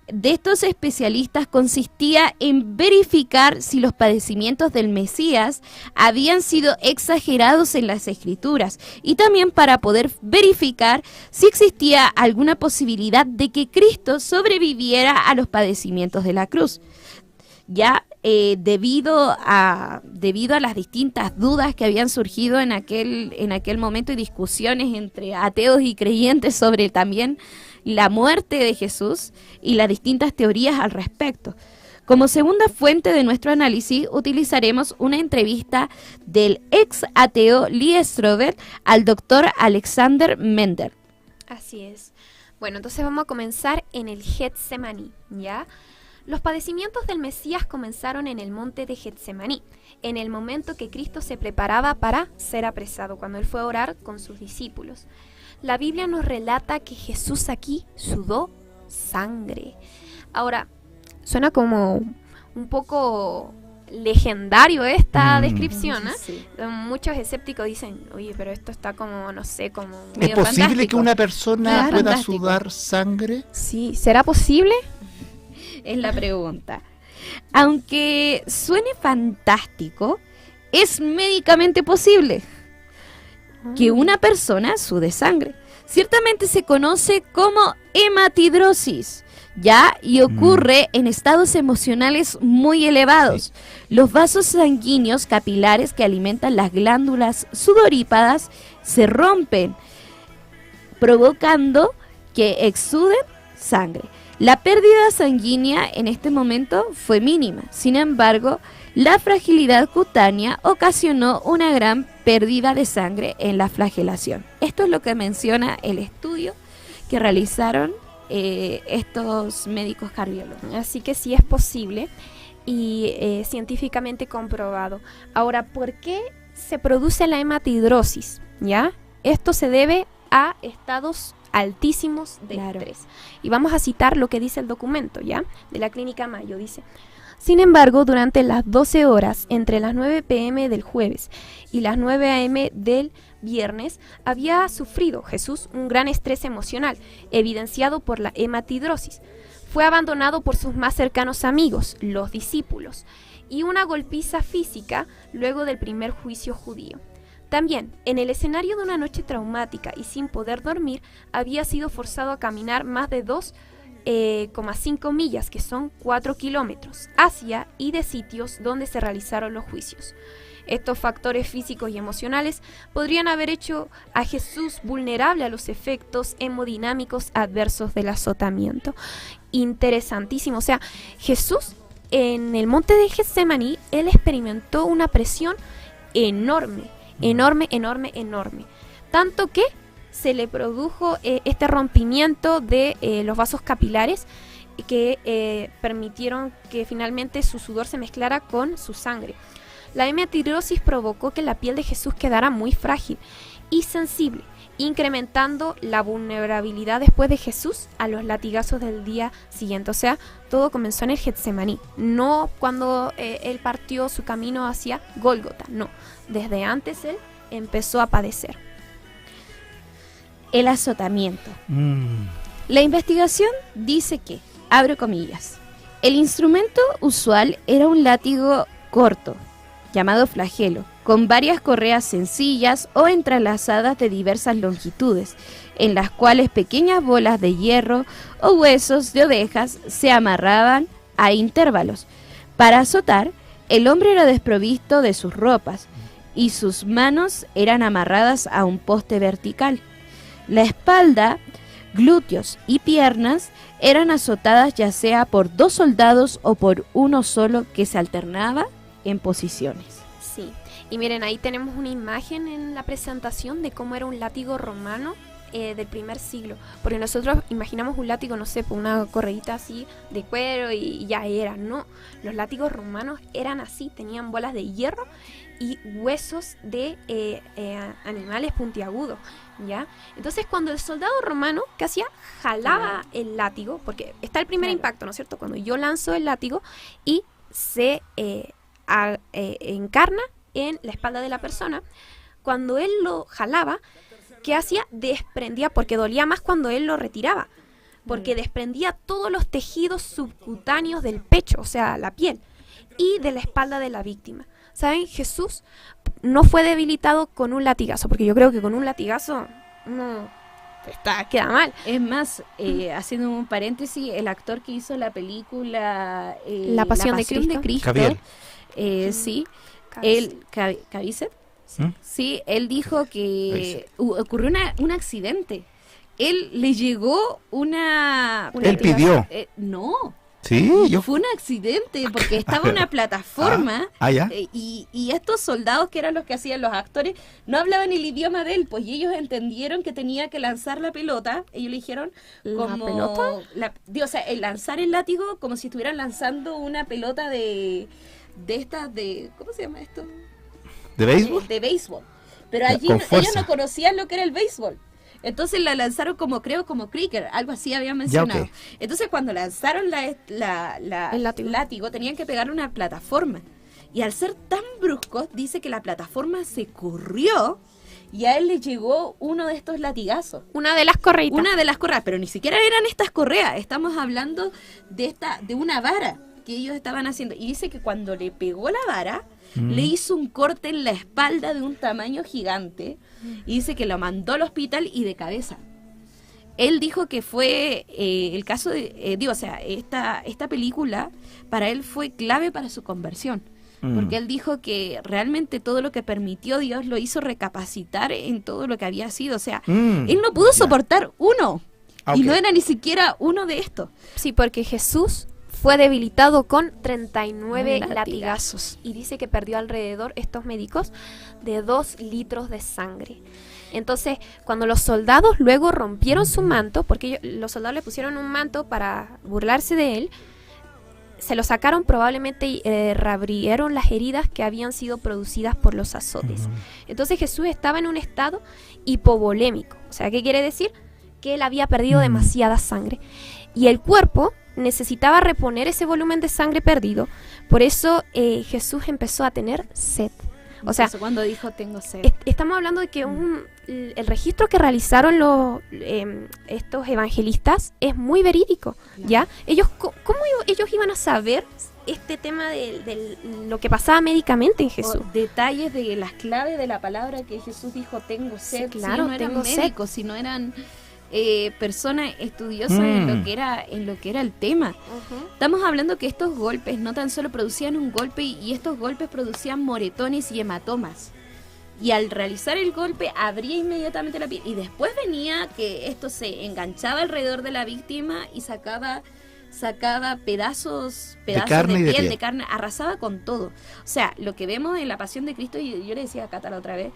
de estos especialistas consistía en verificar si los padecimientos del Mesías habían sido exagerados en las Escrituras y también para poder verificar si existía alguna posibilidad de que Cristo sobreviviera a los padecimientos de la cruz. Ya debido a las distintas dudas que habían surgido en aquel momento y discusiones entre ateos y creyentes sobre también la muerte de Jesús y las distintas teorías al respecto. Como segunda fuente de nuestro análisis utilizaremos una entrevista del ex ateo Lee Strobel al doctor Alexander Mendel. Así es. Bueno, entonces vamos a comenzar en el Getsemaní, ¿ya? Los padecimientos del Mesías comenzaron en el monte de Getsemaní, en el momento que Cristo se preparaba para ser apresado, cuando él fue a orar con sus discípulos. La Biblia nos relata que Jesús aquí sudó sangre. Ahora, suena como un poco legendario esta descripción, ¿eh? Sí. Muchos escépticos dicen, oye, pero esto está como, no sé, como... ¿Es medio posible fantástico. que una persona Claro, pueda fantástico. sudar sangre? Sí, ¿será posible? Es la pregunta. Aunque suene fantástico, es médicamente posible que una persona sude sangre. Ciertamente se conoce como hematidrosis, ¿ya? Y ocurre en estados emocionales muy elevados. Los vasos sanguíneos capilares que alimentan las glándulas sudoríparas se rompen, provocando que exuden sangre. La pérdida sanguínea en este momento fue mínima. Sin embargo, la fragilidad cutánea ocasionó una gran pérdida de sangre en la flagelación. Esto es lo que menciona el estudio que realizaron estos médicos cardiólogos. Así que sí es posible y científicamente comprobado. Ahora, ¿por qué se produce la hematidrosis? ¿Ya? Esto se debe a estados altísimos de Claro. estrés. Y vamos a citar lo que dice el documento, ¿ya? De la Clínica Mayo, dice: sin embargo, durante las 12 horas entre las 9 p.m. del jueves y las 9 a.m. del viernes, había sufrido Jesús un gran estrés emocional, evidenciado por la hematidrosis. Fue abandonado por sus más cercanos amigos, los discípulos, y una golpiza física luego del primer juicio judío. También, en el escenario de una noche traumática y sin poder dormir, había sido forzado a caminar más de 2,5 millas, que son 4 kilómetros, hacia y de sitios donde se realizaron los juicios. Estos factores físicos y emocionales podrían haber hecho a Jesús vulnerable a los efectos hemodinámicos adversos del azotamiento. Interesantísimo. O sea, Jesús en el monte de Getsemaní, él experimentó una presión enorme, enorme. Tanto que se le produjo este rompimiento de los vasos capilares que permitieron que finalmente su sudor se mezclara con su sangre. La hematidrosis provocó que la piel de Jesús quedara muy frágil y sensible, incrementando la vulnerabilidad después de Jesús a los latigazos del día siguiente. O sea, todo comenzó en el Getsemaní, no cuando él partió su camino hacia Gólgota, no. Desde antes él empezó a padecer. El azotamiento. La investigación dice que, abro comillas, el instrumento usual era un látigo corto, llamado flagelo, con varias correas sencillas o entrelazadas de diversas longitudes, en las cuales pequeñas bolas de hierro o huesos de ovejas se amarraban a intervalos. Para azotar, el hombre era desprovisto de sus ropas y sus manos eran amarradas a un poste vertical. La espalda, glúteos y piernas eran azotadas ya sea por 2 soldados o por uno solo que se alternaba en posiciones. Sí, y miren, ahí tenemos una imagen en la presentación de cómo era un látigo romano del primer siglo, porque nosotros imaginamos un látigo, no sé, por una correíta así de cuero y ya era, no, los látigos romanos eran así, tenían bolas de hierro y huesos de animales puntiagudos, ¿ya? Entonces cuando el soldado romano, ¿qué hacía? Jalaba el látigo, porque está el primer impacto, ¿no es cierto? Cuando yo lanzo el látigo y se encarna en la espalda de la persona, cuando él lo jalaba, ¿qué hacía? Desprendía, porque dolía más cuando él lo retiraba. porque desprendía todos los tejidos subcutáneos del pecho, o sea, la piel, y de la espalda de la víctima. ¿Saben? Jesús no fue debilitado con un latigazo, porque yo creo que con un latigazo uno queda mal. Es más, haciendo un paréntesis, el actor que hizo la película La Pasión de Cristo. Javier. Sí, Cabeza. él, Caviezel, ¿Mm? sí, él dijo que ocurrió un accidente. Él le llegó una... Él pidió. No, Sí, yo. fue un accidente porque estaba en una plataforma Ya. y estos soldados que eran los que hacían los actores no hablaban el idioma de él, pues y ellos entendieron que tenía que lanzar la pelota. Ellos le dijeron ¿La como pelota? o sea, el lanzar el látigo como si estuvieran lanzando una pelota de estas de ¿cómo se llama esto? ¿De béisbol? De béisbol. Pero Ya, allí con ellos fuerza. no conocían lo que era el béisbol. Entonces la lanzaron como cricket, algo así había mencionado. ok. Entonces cuando lanzaron El látigo. látigo tenían que pegar una plataforma. Y al ser tan bruscos, dice que la plataforma se corrió y a él le llegó uno de estos latigazos. Una de las correitas. Una de las correas, pero ni siquiera eran estas correas, estamos hablando de una vara que ellos estaban haciendo. Y dice que cuando le pegó la vara, le hizo un corte en la espalda de un tamaño gigante y dice que lo mandó al hospital y de cabeza. Él dijo que fue el caso de, o sea, esta película para él fue clave para su conversión. Porque él dijo que realmente todo lo que permitió Dios lo hizo recapacitar en todo lo que había sido. O sea, él no pudo soportar uno. Ah, Y ok. no era ni siquiera uno de estos. Sí, porque Jesús fue debilitado con 39 Latigazos. latigazos. Y dice que perdió alrededor, estos médicos, de 2 litros de sangre. Entonces, cuando los soldados luego rompieron su manto, porque los soldados le pusieron un manto para burlarse de él, se lo sacaron probablemente y reabrieron las heridas que habían sido producidas por los azotes. Entonces Jesús estaba en un estado hipovolémico. O sea, ¿qué quiere decir? Que él había perdido demasiada sangre. Y el cuerpo necesitaba reponer ese volumen de sangre perdido. Por eso Jesús empezó a tener sed. O sea, Entonces, cuando dijo tengo sed. estamos hablando de que el registro que realizaron estos evangelistas es muy verídico, Claro. ¿ya? ¿Cómo ellos iban a saber este tema de lo que pasaba médicamente en Jesús? O detalles de las claves de la palabra que Jesús dijo tengo sed. Sí, claro, no eran tengo sed. médicos, sino eran personas estudiosas en lo que era el tema. Estamos hablando que estos golpes no tan solo producían un golpe y estos golpes producían moretones y hematomas. Y al realizar el golpe abría inmediatamente la piel y después venía que esto se enganchaba alrededor de la víctima y sacaba pedazos carne y de de piel, piel. de carne, arrasaba con todo. O sea, lo que vemos en la Pasión de Cristo, y yo le decía a Cata la otra vez,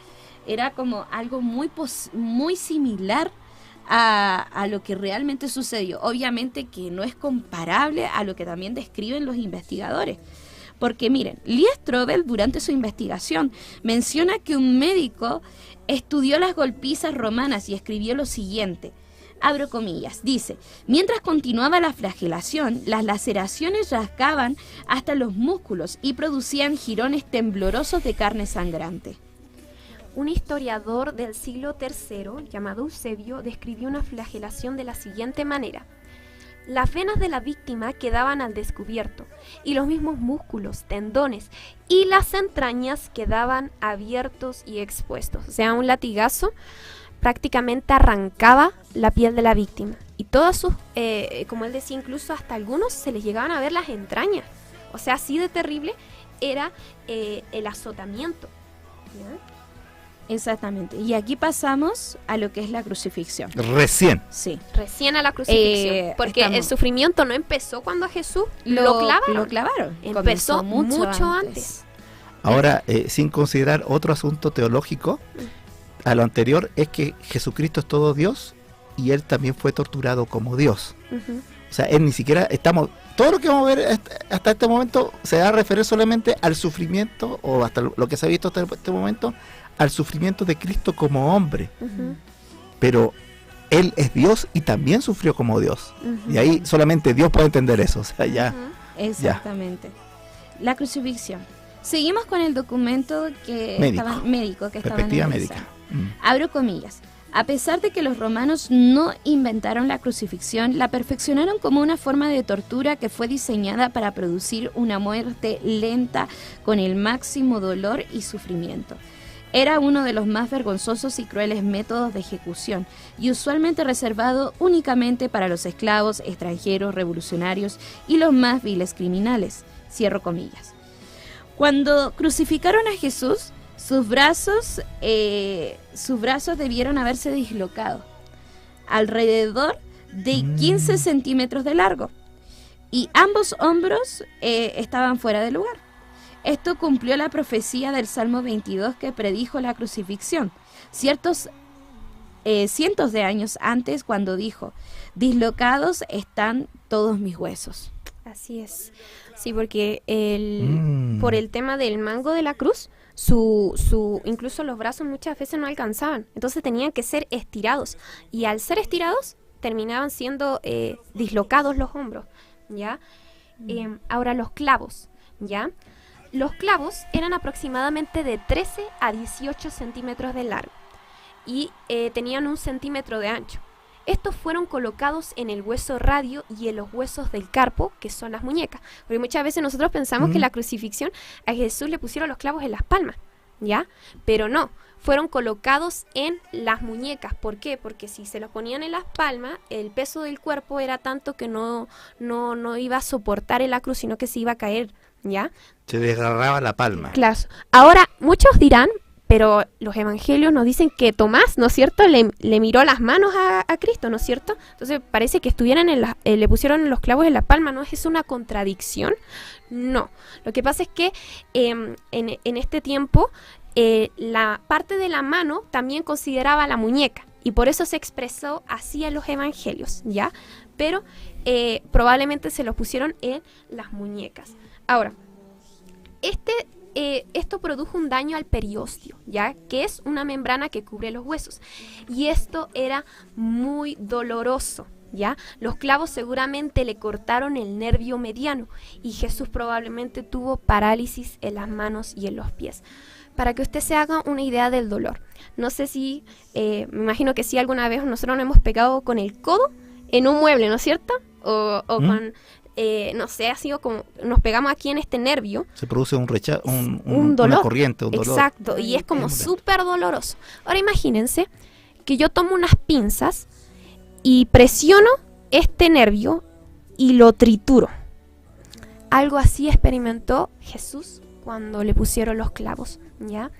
era como algo muy similar a lo que realmente sucedió. Obviamente que no es comparable a lo que también describen los investigadores. Porque miren, Lee Strobel durante su investigación menciona que un médico estudió las golpizas romanas y escribió lo siguiente. Abro comillas, dice, mientras continuaba la flagelación, las laceraciones rasgaban hasta los músculos y producían jirones temblorosos de carne sangrante. Un historiador del siglo III, llamado Eusebio, describió una flagelación de la siguiente manera. Las venas de la víctima quedaban al descubierto, y los mismos músculos, tendones y las entrañas quedaban abiertos y expuestos. O sea, un latigazo prácticamente arrancaba la piel de la víctima. Y todas sus, como él decía, incluso hasta algunos se les llegaban a ver las entrañas. O sea, así de terrible era el azotamiento. ¿Ya? Exactamente. Y aquí pasamos a lo que es la crucifixión. Recién. Sí. Recién a la crucifixión. Porque el sufrimiento no empezó cuando a Jesús lo clavaron. Lo clavaron. Empezó Comenzó mucho antes. Ahora, sin considerar otro asunto teológico, a lo anterior es que Jesucristo es todo Dios y Él también fue torturado como Dios. Ujú. O sea, Él ni siquiera todo lo que vamos a ver hasta este momento se da a referir solamente al sufrimiento, o hasta lo que se ha visto hasta este momento, al sufrimiento de Cristo como hombre. Ujú. Pero Él es Dios y también sufrió como Dios. Ujú. Y ahí solamente Dios puede entender eso. O sea, ya. Ujú. Exactamente. La crucifixión. Seguimos con el documento que Médico. estaba médico que estaba Perspectiva analizando. médica. Abro comillas. A pesar de que los romanos no inventaron la crucifixión, la perfeccionaron como una forma de tortura que fue diseñada para producir una muerte lenta con el máximo dolor y sufrimiento. Era uno de los más vergonzosos y crueles métodos de ejecución y usualmente reservado únicamente para los esclavos, extranjeros, revolucionarios y los más viles criminales. Cierro comillas. Cuando crucificaron a Jesús, sus brazos debieron haberse dislocado, alrededor de 15 centímetros de largo, y ambos hombros estaban fuera de lugar. Esto cumplió la profecía del Salmo 22 que predijo la crucifixión, cientos de años antes, cuando dijo: dislocados están todos mis huesos. Así es. Sí, porque por el tema del mango de la cruz, incluso los brazos muchas veces no alcanzaban, entonces tenían que ser estirados, y al ser estirados terminaban siendo dislocados los hombros, ¿ya? Ahora los clavos, ¿ya? Los clavos eran aproximadamente de 13 a 18 centímetros de largo y tenían 1 centímetro de ancho. Estos fueron colocados en el hueso radio y en los huesos del carpo, que son las muñecas. Porque muchas veces nosotros pensamos que la crucifixión a Jesús le pusieron los clavos en las palmas, ¿ya? Pero no, fueron colocados en las muñecas. ¿Por qué? Porque si se los ponían en las palmas, el peso del cuerpo era tanto que no iba a soportar en la cruz, sino que se iba a caer, ¿ya? Se desgarraba la palma. Claro. Ahora, muchos dirán, pero los evangelios nos dicen que Tomás, ¿no es cierto?, le miró las manos a Cristo, ¿no es cierto? Entonces parece que estuvieran le pusieron los clavos en la palma, ¿no es una contradicción? No. Lo que pasa es que en este tiempo la parte de la mano también consideraba la muñeca, y por eso se expresó así en los evangelios, ¿ya? Pero probablemente se los pusieron en las muñecas. Ahora, esto produjo un daño al periósteo, ¿ya? Que es una membrana que cubre los huesos. Y esto era muy doloroso, ¿ya? Los clavos seguramente le cortaron el nervio mediano y Jesús probablemente tuvo parálisis en las manos y en los pies. Para que usted se haga una idea del dolor. No sé si, me imagino que sí, alguna vez nosotros nos hemos pegado con el codo en un mueble, ¿no es cierto? O con... no sé, ha sido como nos pegamos aquí en este nervio. Se produce un dolor. Una corriente, un dolor. Exacto, y es como súper doloroso. Ahora imagínense que yo tomo unas pinzas y presiono este nervio y lo trituro. Algo así experimentó Jesús cuando le pusieron los clavos, ¿ya?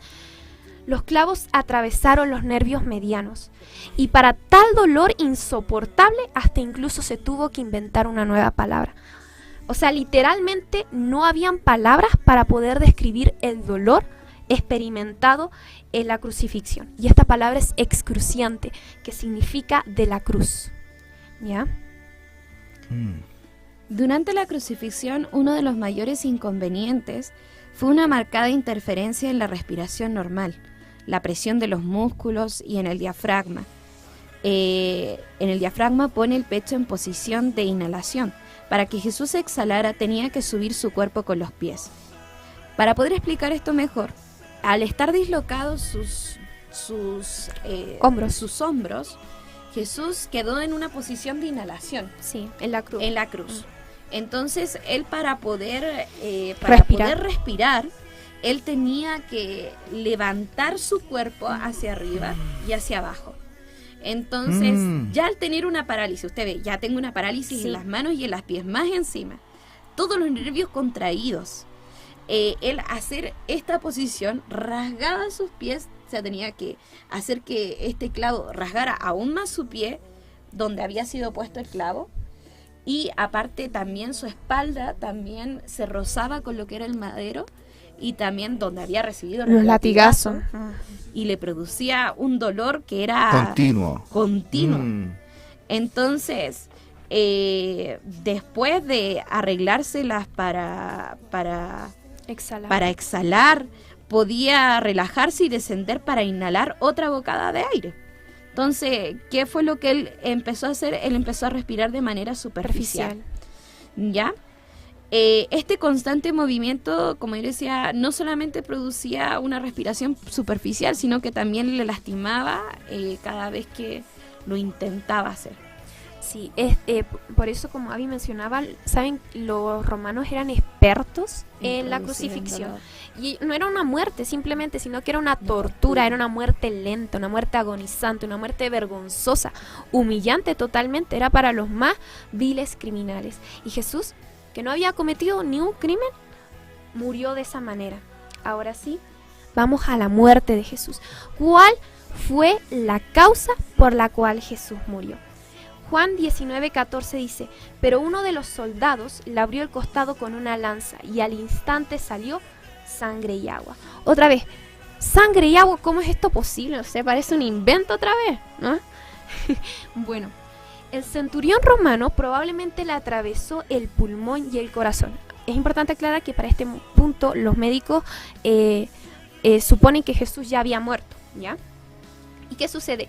Los clavos atravesaron los nervios medianos y para tal dolor insoportable hasta incluso se tuvo que inventar una nueva palabra. O sea, literalmente no habían palabras para poder describir el dolor experimentado en la crucifixión. Y esta palabra es excruciante, que significa de la cruz, ¿ya? Durante la crucifixión, uno de los mayores inconvenientes fue una marcada interferencia en la respiración normal, la presión de los músculos y en el diafragma. En el diafragma pone el pecho en posición de inhalación. Para que Jesús exhalara tenía que subir su cuerpo con los pies. Para poder explicar esto mejor, al estar dislocados sus hombros, Jesús quedó en una posición de inhalación. Sí, en la cruz. Entonces, él para poder respirar, él tenía que levantar su cuerpo hacia arriba y hacia abajo. Entonces, ya al tener una parálisis, usted ve, ya tengo una parálisis en las manos y en las pies, más encima, todos los nervios contraídos. Él hacer esta posición, rasgaba sus pies, o sea, tenía que hacer que este clavo rasgara aún más su pie, donde había sido puesto el clavo, y aparte también su espalda también se rozaba con lo que era el madero, y también donde había recibido los latigazos. Y le producía un dolor que era continuo. Entonces, después de arreglárselas para exhalar, podía relajarse y descender para inhalar otra bocada de aire. Entonces, ¿qué fue lo que él empezó a hacer? Él empezó a respirar de manera superficial. ¿Ya? Este constante movimiento, como yo decía, no solamente producía una respiración superficial, sino que también le lastimaba cada vez que lo intentaba hacer. Sí, por eso, como Abby mencionaba, saben, los romanos eran expertos en la crucifixión. Y no era una muerte simplemente, sino que era una tortura, era una muerte lenta, una muerte agonizante, una muerte vergonzosa, humillante totalmente, era para los más viles criminales. Y Jesús, que no había cometido ni un crimen, murió de esa manera. Ahora sí, vamos a la muerte de Jesús. ¿Cuál fue la causa por la cual Jesús murió? Juan 19:14 dice: pero uno de los soldados le abrió el costado con una lanza y al instante salió sangre y agua. Otra vez, sangre y agua, ¿cómo es esto posible? O sea, parece un invento otra vez, ¿no? Bueno, el centurión romano probablemente le atravesó el pulmón y el corazón. Es importante aclarar que para este punto los médicos suponen que Jesús ya había muerto, ¿ya? ¿Y qué sucede?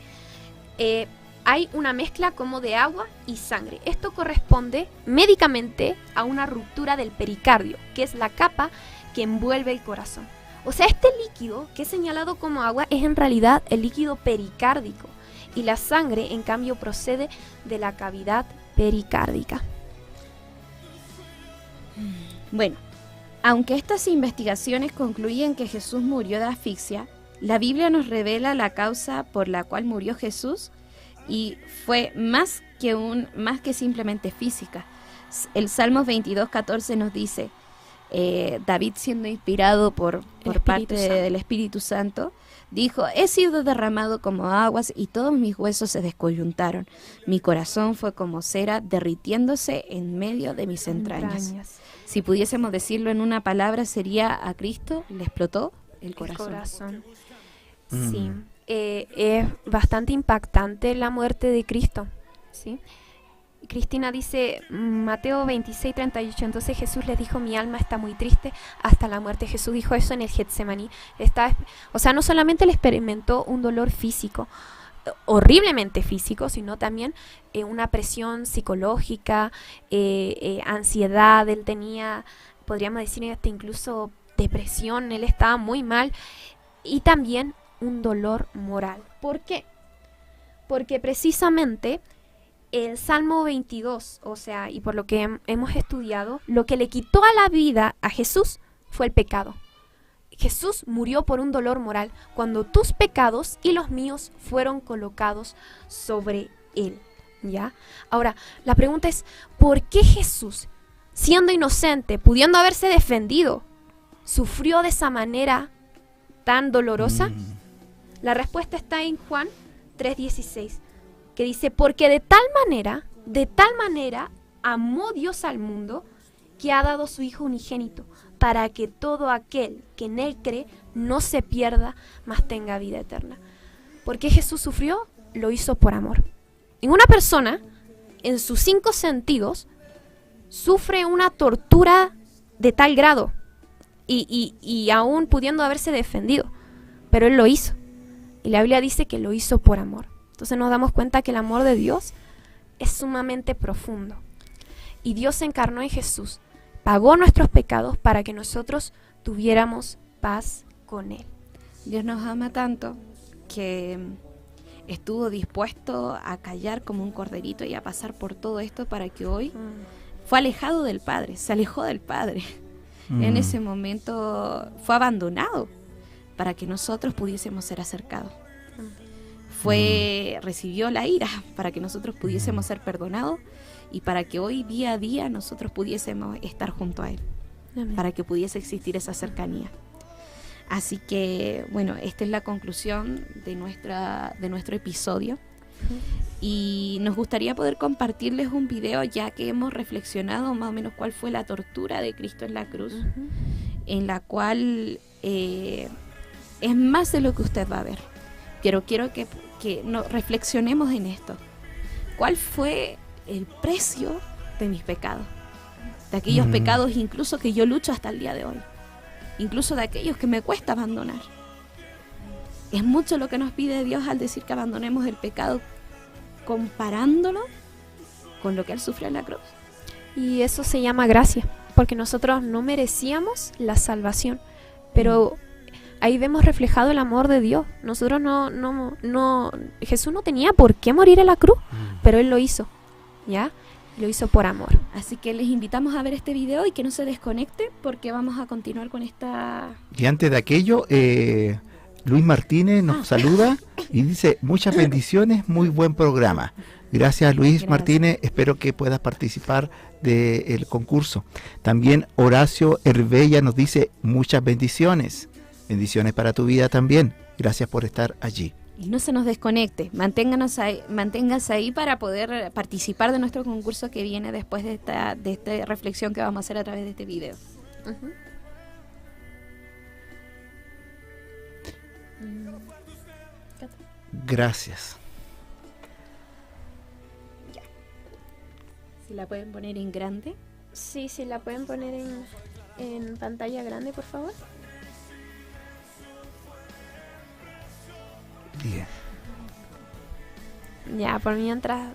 Hay una mezcla como de agua y sangre. Esto corresponde médicamente a una ruptura del pericardio, que es la capa que envuelve el corazón. O sea, este líquido que es señalado como agua es en realidad el líquido pericárdico, y la sangre, en cambio, procede de la cavidad pericárdica. Bueno, aunque estas investigaciones concluyen que Jesús murió de asfixia, la Biblia nos revela la causa por la cual murió Jesús, y fue más que simplemente física. El Salmo 22:14 nos dice, David, siendo inspirado por parte del Espíritu Santo, dijo: he sido derramado como aguas y todos mis huesos se descoyuntaron. Mi corazón fue como cera derritiéndose en medio de mis entrañas. Si pudiésemos decirlo en una palabra, sería: a Cristo le explotó el corazón. Sí. Es bastante impactante la muerte de Cristo, ¿sí? Cristina dice, Mateo 26:38, entonces Jesús les dijo: mi alma está muy triste hasta la muerte. Jesús dijo eso en el Getsemaní. O sea, no solamente le experimentó un dolor físico, horriblemente físico, sino también una presión psicológica, ansiedad. Él tenía, podríamos decir, hasta incluso depresión. Él estaba muy mal, y también un dolor moral. ¿Por qué? Porque precisamente el Salmo 22, o sea, y por lo que hemos estudiado, lo que le quitó a la vida a Jesús fue el pecado. Jesús murió por un dolor moral cuando tus pecados y los míos fueron colocados sobre él, ¿ya? Ahora, la pregunta es, ¿por qué Jesús, siendo inocente, pudiendo haberse defendido, sufrió de esa manera tan dolorosa? La respuesta está en Juan 3:16, que dice: porque de tal manera amó Dios al mundo, que ha dado su Hijo unigénito, para que todo aquel que en Él cree no se pierda, mas tenga vida eterna. ¿Por qué Jesús sufrió? Lo hizo por amor. Ninguna persona, en sus 5 sentidos, sufre una tortura de tal grado, y aún pudiendo haberse defendido, pero Él lo hizo. Y la Biblia dice que lo hizo por amor. Entonces nos damos cuenta que el amor de Dios es sumamente profundo. Y Dios se encarnó en Jesús, pagó nuestros pecados para que nosotros tuviéramos paz con Él. Dios nos ama tanto que estuvo dispuesto a callar como un corderito y a pasar por todo esto para que hoy fue alejado del Padre, se alejó del Padre. En ese momento fue abandonado para que nosotros pudiésemos ser acercados. Recibió la ira para que nosotros pudiésemos ser perdonados y para que hoy día a día nosotros pudiésemos estar junto a Él. Amén. Para que pudiese existir esa cercanía. Así que, bueno, esta es la conclusión de nuestro episodio. Y nos gustaría poder compartirles un video, ya que hemos reflexionado más o menos cuál fue la tortura de Cristo en la cruz, en la cual es más de lo que usted va a ver. Pero quiero que reflexionemos en esto. ¿Cuál fue el precio de mis pecados? De aquellos pecados incluso que yo lucho hasta el día de hoy. Incluso de aquellos que me cuesta abandonar. Es mucho lo que nos pide Dios al decir que abandonemos el pecado, comparándolo con lo que Él sufrió en la cruz. Y eso se llama gracia. porque nosotros no merecíamos la salvación, pero ahí vemos reflejado el amor de Dios. Nosotros Jesús no tenía por qué morir en la cruz, pero Él lo hizo, ¿ya? Lo hizo por amor. Así que les invitamos a ver este video y que no se desconecte porque vamos a continuar con esta... Y antes de aquello, Luis Martínez nos saluda y dice, muchas bendiciones, muy buen programa. Gracias, Luis Gracias. Martínez, espero que puedas participar del concurso. También Horacio Herbella nos dice, muchas bendiciones. Bendiciones para tu vida también. Gracias por estar allí. Y no se nos desconecte, manténganse ahí para poder participar de nuestro concurso que viene después de esta reflexión que vamos a hacer a través de este video. Ujú. Gracias. Si la pueden poner en grande. Sí, la pueden poner en pantalla grande, por favor. Bien. Ya, por mientras...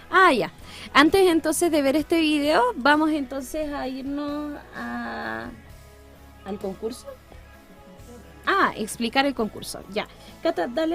Ah, ya. Antes entonces de ver este video, vamos entonces a irnos al concurso. Ah, explicar el concurso. Ya. Cata, dale